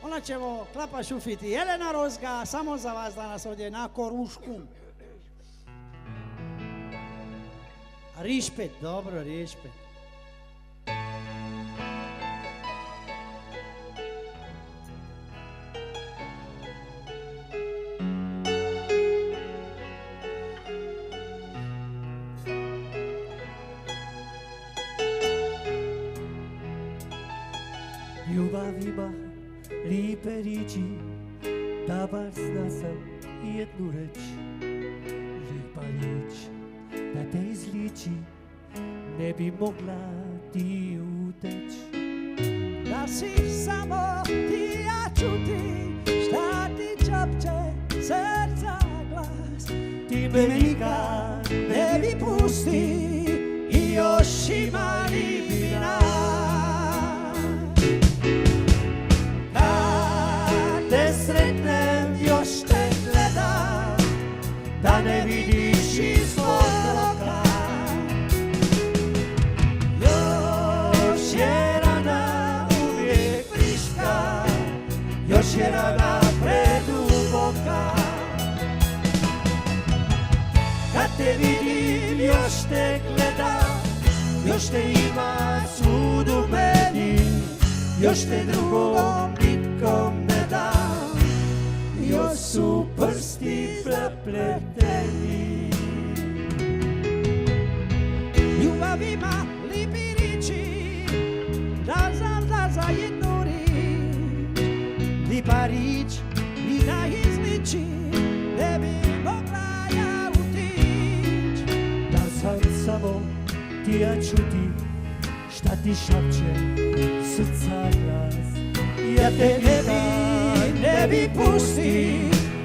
Ona će vo klapa šufiti. Jelena Rozga, samo za vas danas ovdje na Korušku. Rišpet, dobro, Rišpet. Ljubav ima lipe riči, da bar zna sam jednu reč. Lipa rič, da te izliči, ne bi mogla ti uteć. Da si samo ti ja čuti, šta ti čopće srca glas. Ti me nikad Ne bi pusti i još ima libina. te sretnem, još te gledam, da ne vidiš iz svog oka. Još je rana uvijek friška, još je rana preduboka. Kad te vidim, još te gledam, još te ima svud u meni, još te drugom nikom ne dam, još su prsti prepleteni. Ljubav ima lipi riči, da za jednu rič. Lipa rič mi da izliči, ne bi mogla ja utić. Da sam samo ti ja čuti, šta ti šapće srca glas. Ja te ne bi pusti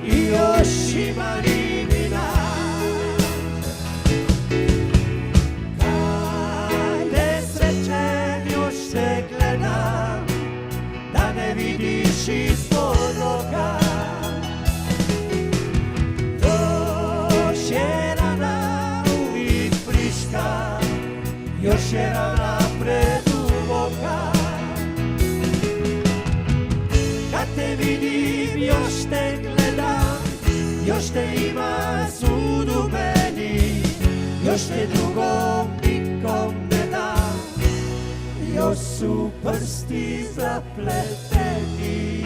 i još ima livina. još je rana preduboka. Kad te vidim, još te gledam, još te ima svud u meni, još te drugom nikom ne dam, još su prsti zapleteni.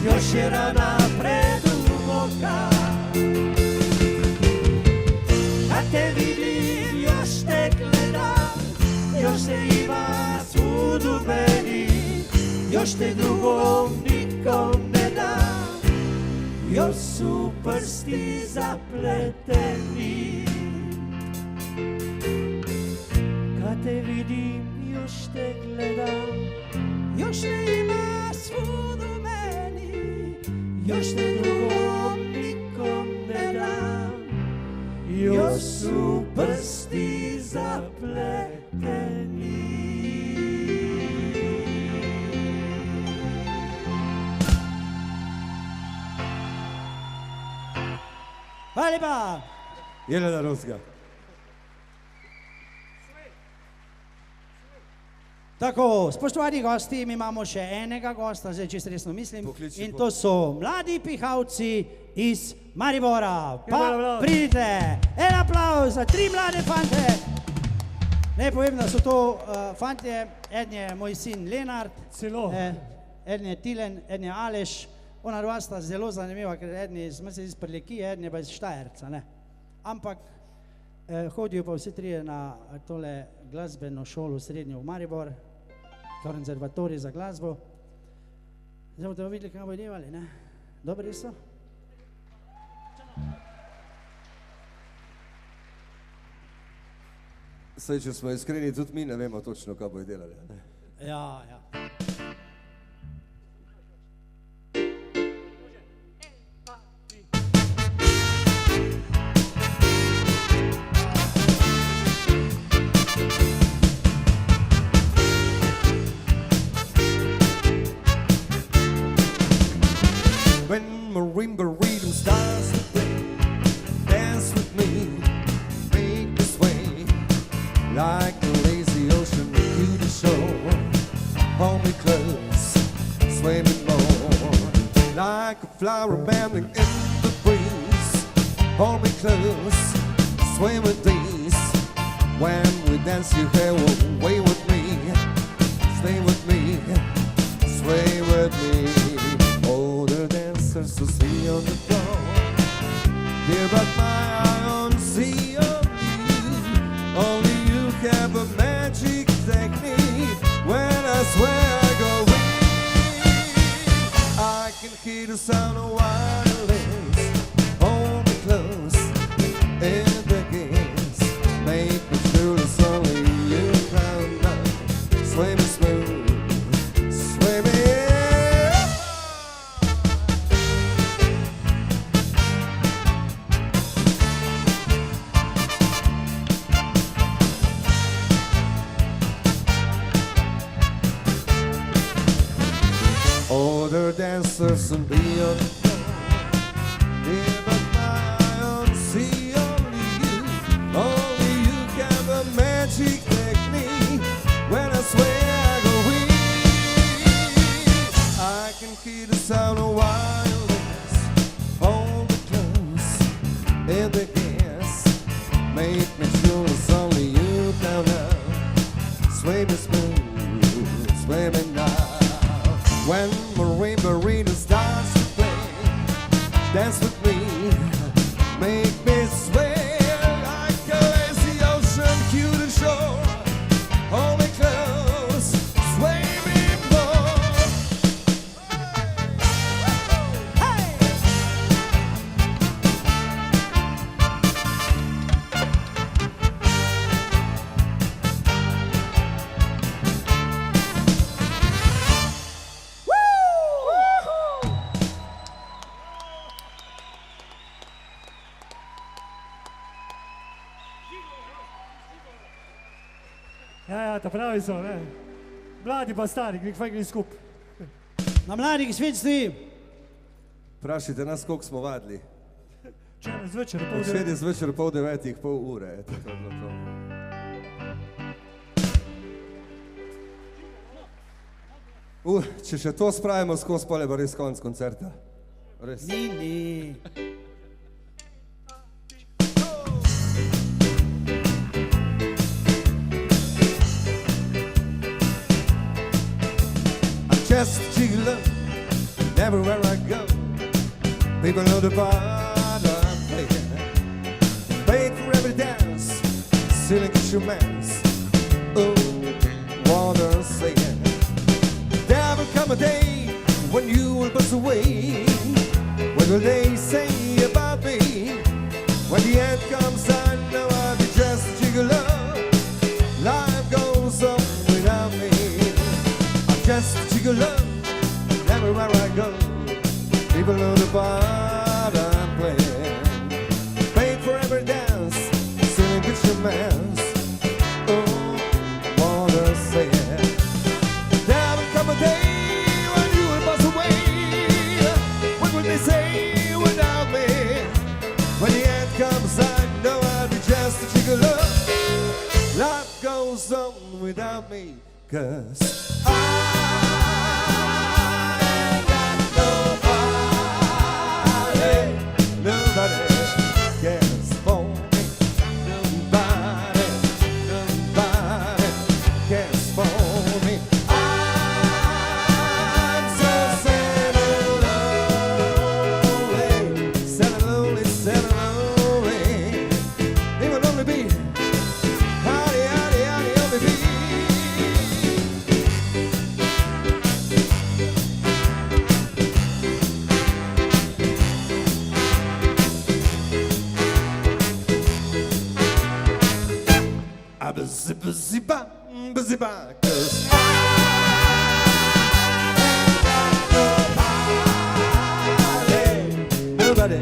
Još je rana preduboka. Kad te vidim, još te gledam, još te ima svud u meni, još te drugom nikom ne dam, još su prsti zapleteni. Kad te vidim, još te gledam, još te ima svud u meni, još te drugom nikom ne dam, još su prsti zapleteni. Hvala lepa. Jelena Ruska. Tako, spoštovani gosti, mi imamo še enega gosta, zdaj čisto resno mislim, in to so mladi pihalci iz Maribora. Pa pridite, en aplauz za 3 mlade fante. Naj povem, da so to fantje, eden je moj sin Lenart, eden je Tilen, eden je Aleš. Ona dva sta zelo zanimiva, ker eden je iz Prlekije, eden je pa iz Štajerca, ne. Ampak hodijo pa vsi trije na tole glasbeno šolo srednjo v Maribor, konzervatorij za glasbo. Zdaj boste videli, kaj bodo delali, ne? Dobri so? Saj, če smo iskreni, tudi mi ne vemo točno, kaj bodo delali, ne? Ja, ja. When marimba rhythm starts to play, dance with me, make me sway, like a lazy ocean to the shore. Hold me close, sway me more, like a flower bending in the breeze. Hold me close, sway with these. When we dance, you hear away with me, stay with me, sway with me. So see on the floor, here at my own see only you have a magic technique. When I swear I go weak, I can hear the sound of violins. Hold me close in the gates, make me feel it's only you can know. Sway me smooth, sway me. Other dancers and beyond the floor, here but my own see only you have a magic technique. When I swear I go weak, I can hear the sound of violins. Hold me close in the gas, make me feel it's only you down now. Sway me smooth, sway me now. When marimba rhythm starts to play, dance with me, make me sway like a lazy ocean to the shore. Hold me close, sway me more. pravi so, ne. Mladi pa stari, kaj gre skup. Na mladih svet stoji. Vprašajte nas, koliko smo vadili. Včeraj zvečer, pol Včeraj zvečer pol 9, pol ure. Tako je bilo to. Če še to spravimo skozi, pol je pa res konc koncerta. Res. Ni. Just gigolo, everywhere I go. People know the part I'm playing. Paid for every dance, silly instruments. Oh, water singing. There will come a day when you will pass away. What will they say about me? When the end comes, I know I'll be just a gigolo. Life goes on without me. Just a gigolo, everywhere I go. People know the part I'm playing. Paid for every dance, singing instruments. Oh, wanna say it. There will come a day when you will pass away. What will they say without me? When the end comes, I know I'll be just a gigolo. Life goes on without me. 'Cause I ain't got nobody cares for me. Nobody cares for me. I'm so sad and lonely, it would only be, only be. Zippa, 'cause I ain't got nobody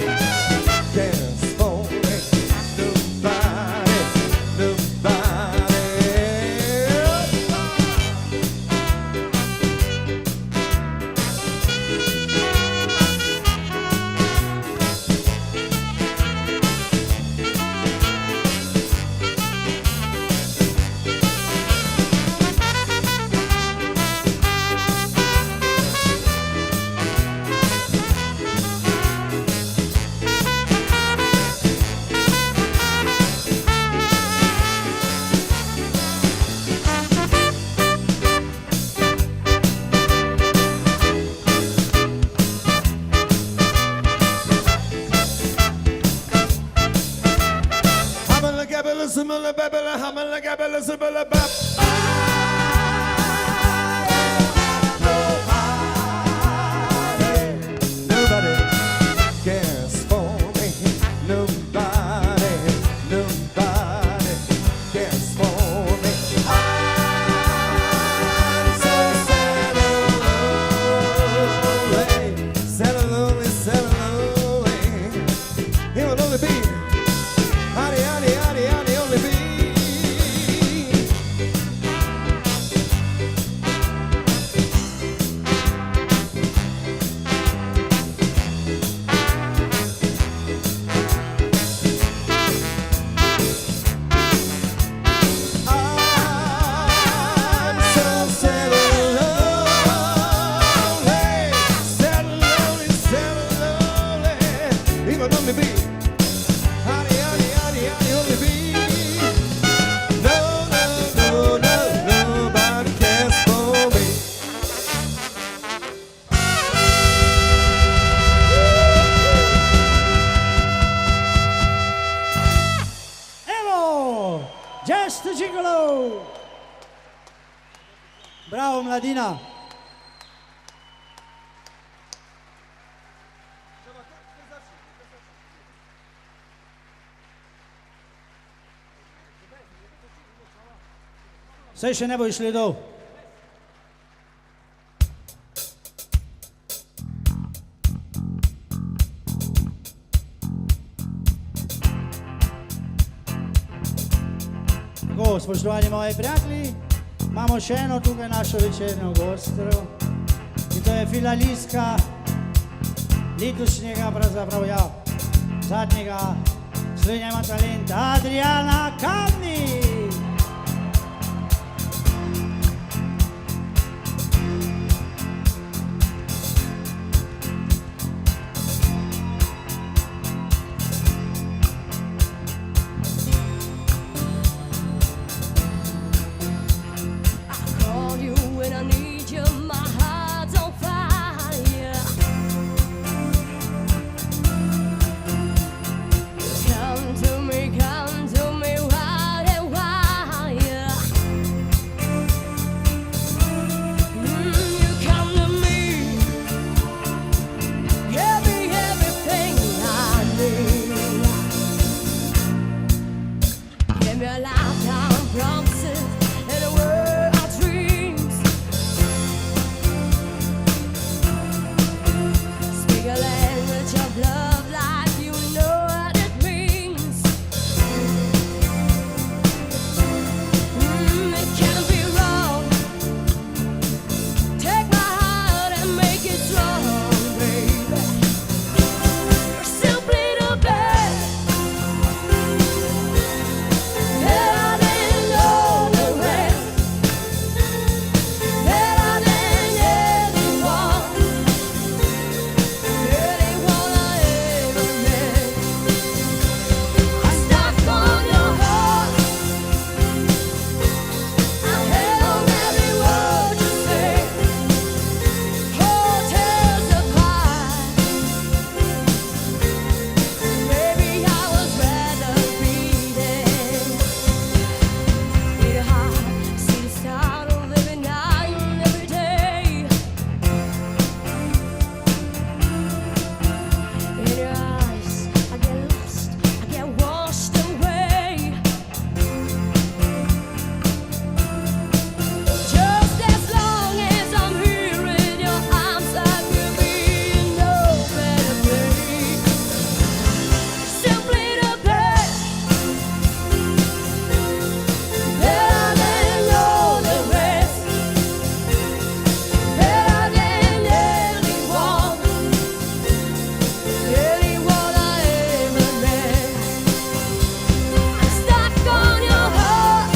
cares for me. Nobody cares for me. Nobody cares for me. I'm so sad and lonely, it will only be, only be. Just a gigolo. Bravo, mladina. Saj še ne bo išli dol. Tako, spoštovani moji prijatelji, Imamo še eno tukaj našo večernjo gostjo in to je finalistka letošnjega, pravzaprav ja, zadnjega Slovenija ima talent, Adriana Kamnik. Come to me, why and why? You come to me, give me everything I need. Give me a lifetime promises and a world of dreams. Speak a language of love like you know what it means. It can't be wrong. Take my heart and make it strong, baby. You're simply the best. Better than all the rest. Better than anyone. Anyone I ever met. I'm stuck on your heart. I held on every word you say. Hotels apart. Maybe I was rather be there. It's hard, see the start of living night every day. In your eyes, I get lost, I get washed away. Just as long as I'm here in your arms, I could be in no better place. Simply the best, better than all the rest, better than anyone, anyone I ever met. I'm stuck on your heart.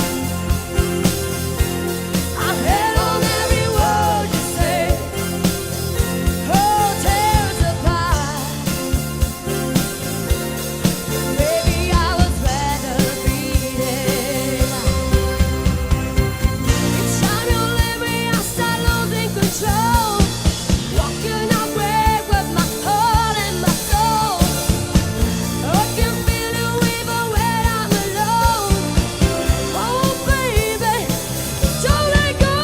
I held on every word you say. Hotels apart. Maybe I was rather be there. Each time you leave me, I start losing control. Walking away with my heart and my soul. I can feel you even when I'm alone. Oh baby, don't let go.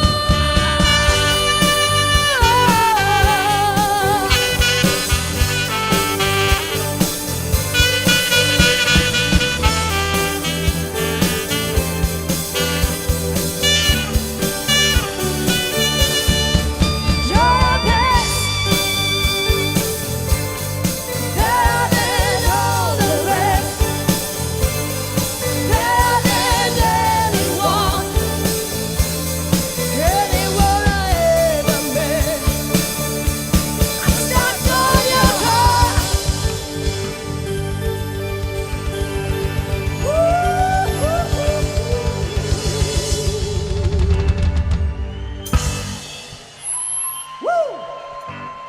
Your best, better than all the rest, better than anyone, anyone I ever met. I'm stuck on your heart.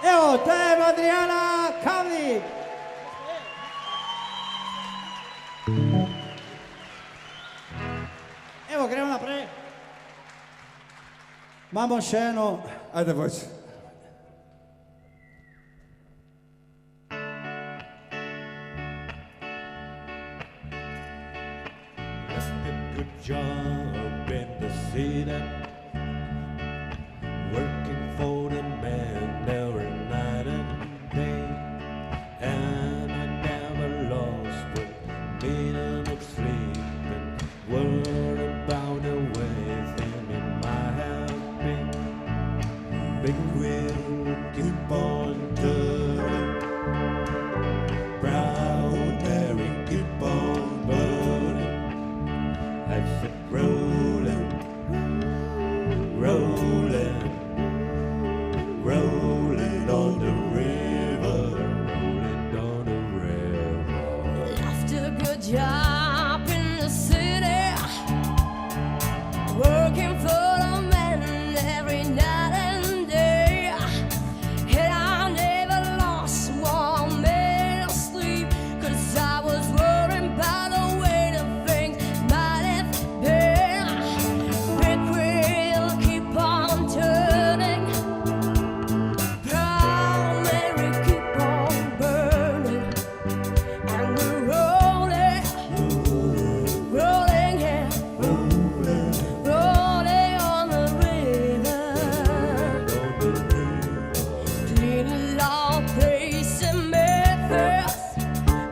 Evo, to je Adriana Kamnik. Evo, gremo naprej. Imamo še eno. Ajde, pač. Good job in the city, working for the man every night and day, and I never lost a minute of sleep and worried about the way things might have been. Big wheel keep on turning, proud Mary keep on burning. I said rolling, rolling, rolling on the river, rolling down the river. Left a good job in the city, working for the men every night and day. And I never lost 1 minute of sleep, 'cause I was worried about the way the things might have been. Big wheel keep on turning, Proud Mary keep on burning, and we're rolling, rolling, yeah, rolling on the river. Cleaning law place in Memphis,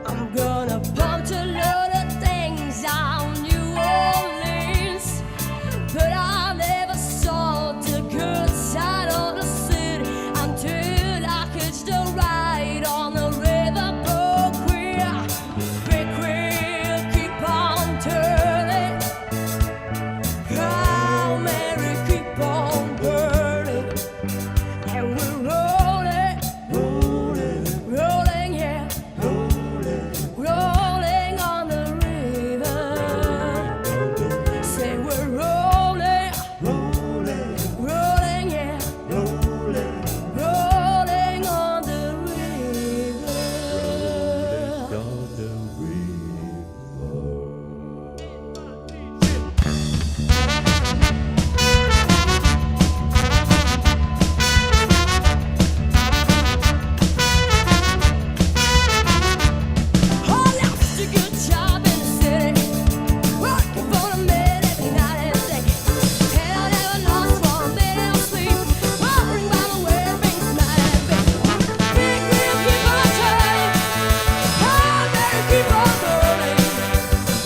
I'm gonna punch a load of things on New Orleans, but I never saw the good side of the city until I catch the ride on the river boat queer. Big wheel keep on turning, Proud Mary keep on burning, and we're rolling, rolling, yeah, rolling on the river. Say we're rolling, rolling, yeah, rolling on the river. Down the river. Oh, that's a good job in the city, working for the men every night and day. And I never lost 1 minute of sleep, worrying about the way things might have been. Big wheel keep on turning, Proud Mary keep on burning,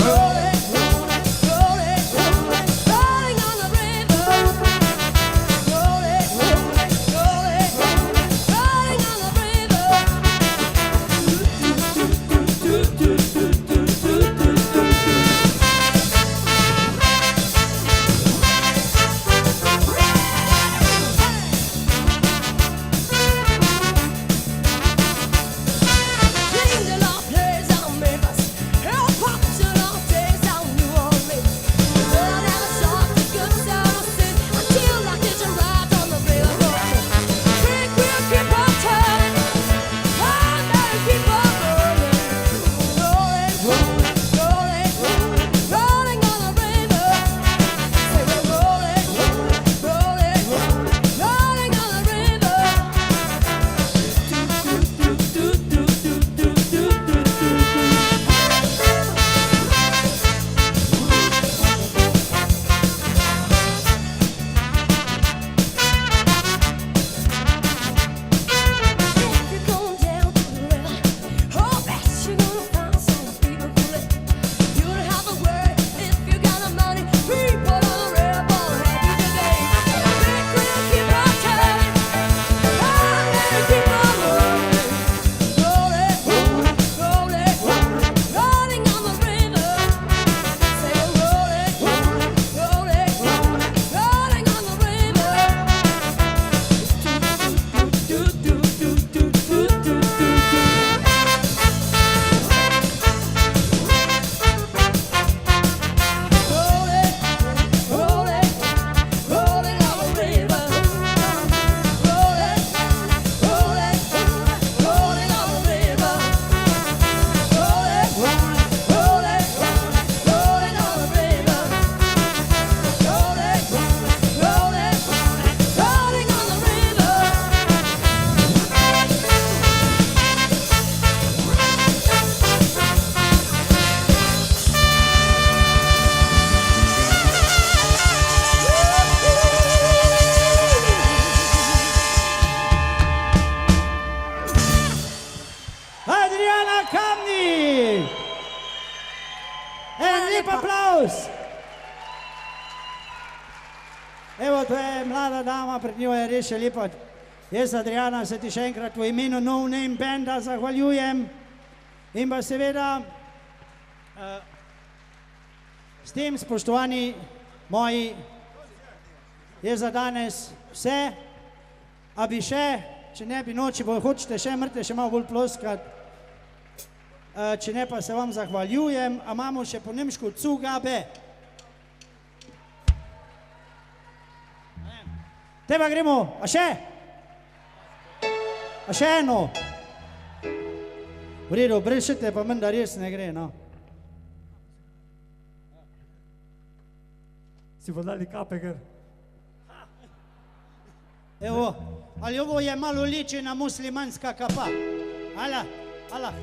rolling, rolling, rolling, rolling, rolling on the river. Rolling, rolling, rolling, rolling on the river. Clean the law place on Memphis, help punch the law place on New Orleans. But I never saw the good side of sin until I catch a ride on the river. Big wheel keep on turning, Proud Mary keep on burning, rolling, rolling, rolling, rolling on the river. Say we're rolling, rolling, rolling on the river. If you're going down to the river, oh, bet you're gonna find some people who live. You don't have to worry if you got the money. People on the river will help you today. Big wheel keep on turning, Proud Mary keep on rolling, rolling, rolling, rolling on the river. Say we're rolling, rolling, rolling on the river. Rolling, rolling, rolling on the river. Rolling, rolling, rolling on the river. Rolling, rolling, rolling on the river. Rolling, rolling, rolling on the river. Adriana Kamnik! En lep applaus! Evo, to je mlada dama, pred njo je res še lepa. Jaz, Adriana, se ti še enkrat v imenu No Name Banda zahvaljujem. In pa seveda s tem, spoštovani moji je za danes vse. A bi še, če ne bi noči, bo hočete še mrte, še malo bolj ploskat. Če ne pa se vam zahvaljujem, a imamo še po nemško Zugabe. Teba gremo, a še? A še eno? V redu, brešite, pa menda res ne gre, no. Si bo dali kapeger. Evo, ali ovo je malo liči na muslimanska kapa? Allah, Allah.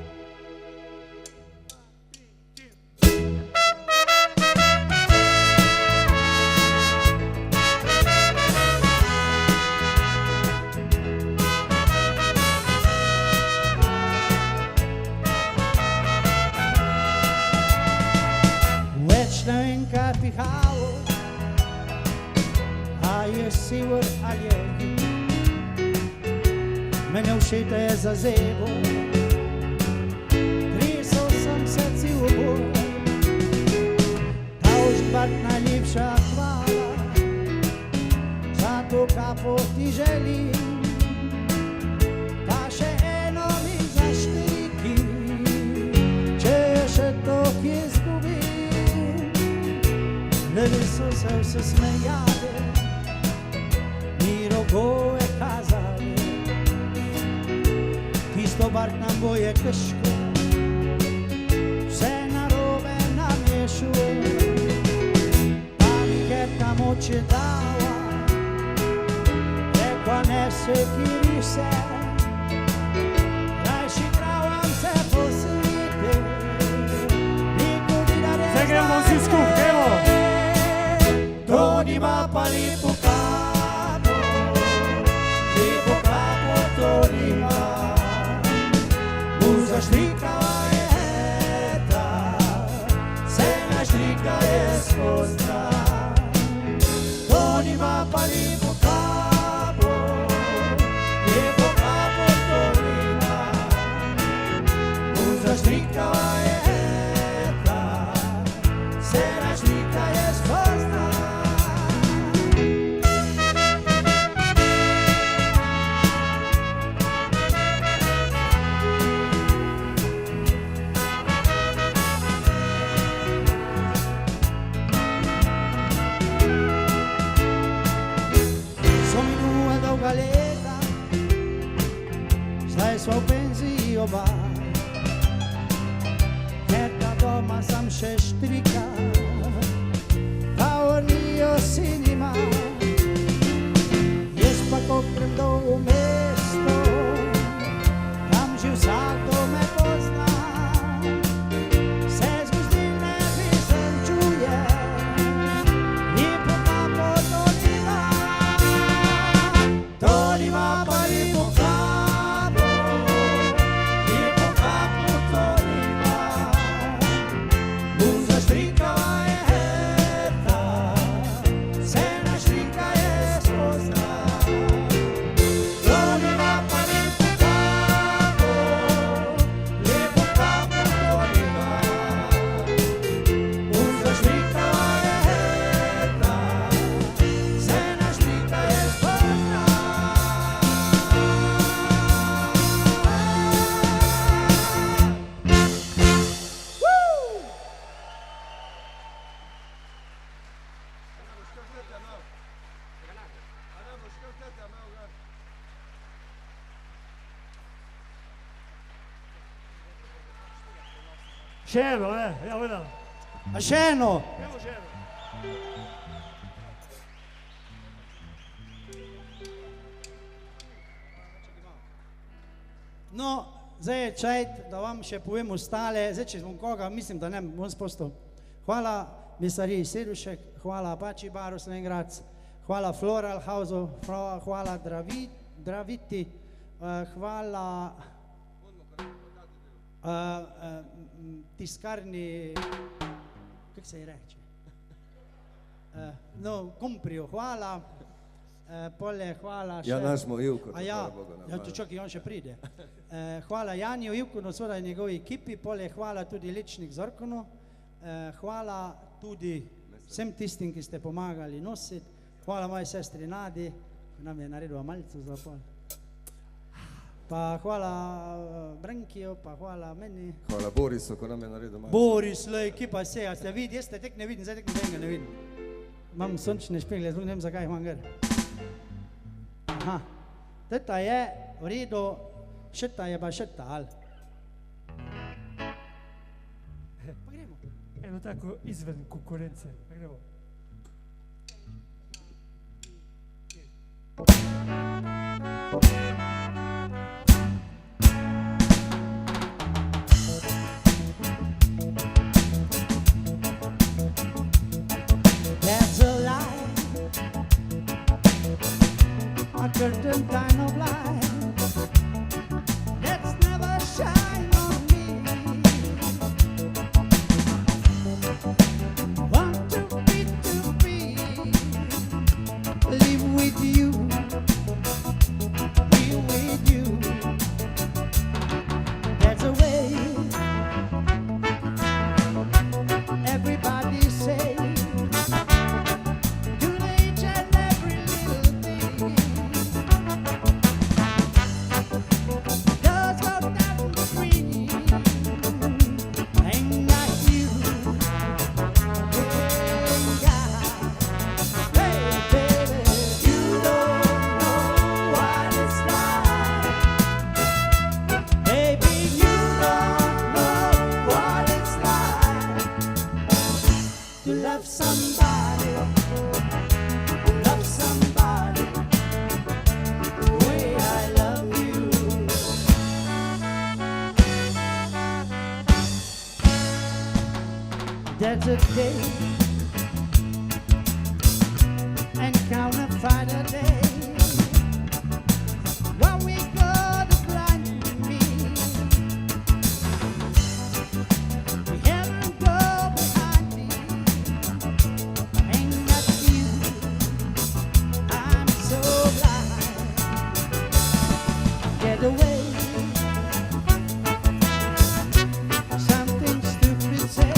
Več ne vem, kaj pihalo, a je sigur ali je hit. Mene všete je za zebo, tresel sem se cel boj. Ta užbat najlepša hvala, za to kapo ti želim. Pa še eno mi zaštriki, če je še to, ki izgubim. Ljudje so se vse smejali, mi rogove kazali. Tisto bart nam bo je težko, vse narobe namešal. Pa mi kerka moče dala, rekla ne se kiri se, rajši travam se poslite, nikoli da ne Zdaj gremo vsi skupaj, evo! To nima pa lepo kapo, lepo kapo to nima. Zaštrikava je ta, se naštrika je spozna. To nima pa lepo kapo, lepo kapo to nima. Zaštrikava je ta, se naštrika je spozna. Leta, zdaj sva v penziji oba, ker ta doma sam še štrika, pa vrnijo si nima. Jaz pa ko grem dol v mesto, tam že vsakdo me pozna. Se z gostilne pisem čuje, lepo kapo to nima. To nima pa lepo kapo, lepo kapo to nima. Zaštrikava je ta, se naštrika je spozna. To nima pa lepo kapo, lepo kapo to nima. Zaštrikava je ta, se naštrika je spozna. Še eno, ja vidim. A še eno? Evo še eno. No, zdaj je čaj, da vam še povem ostale. Zdaj, če bom koga, mislim, da ne bom spustil. Hvala Mesariji Sedušek, hvala Apache Baru Slovenj Gradec, hvala Floral Houseu, hvala Draviti, hvala tiskarni, kako se ji reče? No, Kompriju, hvala. Pole, hvala še. Ja, naš smo Ivko. Ja, to čakaj, on še pride. Hvala Janiju Ivkonu, seveda njegovi ekipi, pole hvala tudi Lečnik Zorkonu, hvala tudi vsem tistim, ki ste pomagali nositi, Hvala moji sestri Nadi, ki nam je naredila malico za pol. Pa hvala Brankiju, pa hvala meni. Hvala Borisu, ko nam je naredil malo. Boris, ekipa se, a ste vidi, jaz te tek ne vidim, zdaj tek ne vidim. Imam sončne špegle, zelo ne vem, zakaj jih imam gor. Aha, teta je v redu, šeta je pa šeta, ali? Pa gremo. Eno tako izven konkurence. Pa gremo. That's a lie, a curtain kind of lie that's never shine on me. Want to be, live with you, be with you. There's a way, everybody say. There's a day and counterfeit a day when we go to blind me. We haven't go behind me. Ain't got you. I'm so blind. Get away. Something stupid say.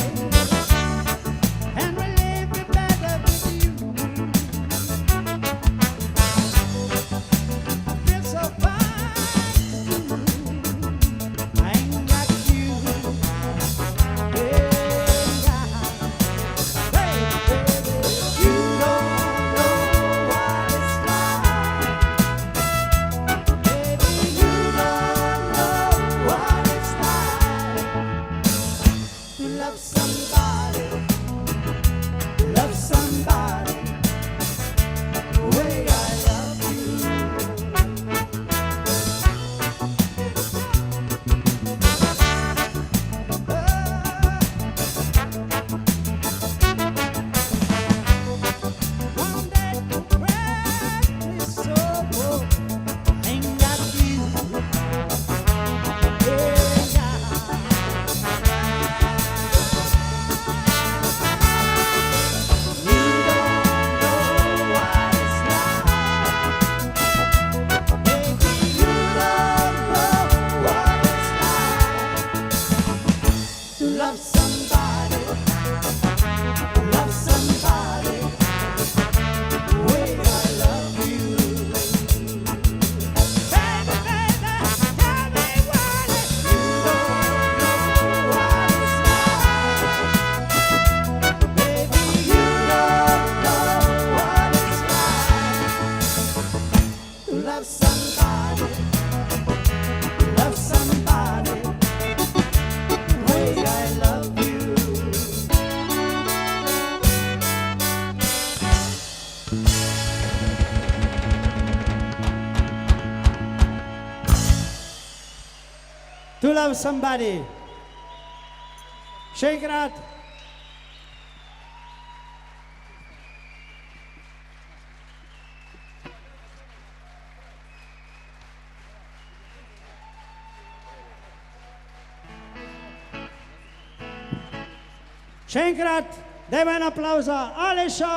To love somebody. Še enkrat. Še enkrat, dajmo en aplavz za Aleša,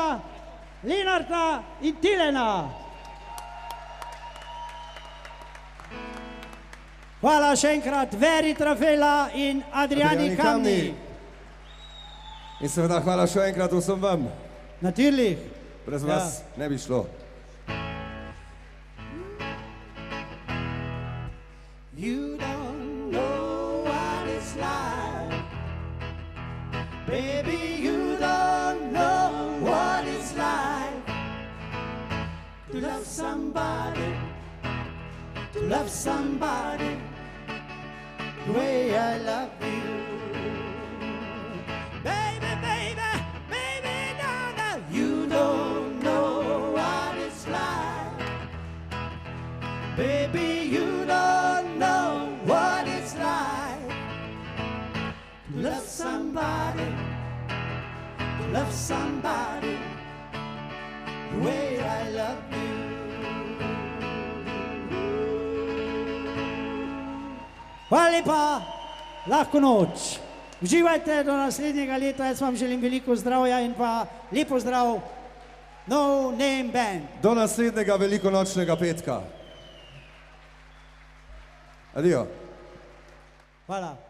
Lenarta in Tilena. Hvala še enkrat Veri Trafela in Adriani Kamni. In seveda hvala še enkrat vsem vam. Natürlich. Brez vas ne bi šlo. You don't know what it's like. Baby, you don't know what it's like to love somebody, the way I love you. Baby, no, you don't know what it's like. Baby, you don't know what it's like to love somebody, the way I love you. Hvala lepa, lahko noč. Uživajte do naslednjega leta, jaz vam želim veliko zdravja in pa lepo zdrav No Name Band. Do naslednjega velikonočnega petka. Adijo. Hvala.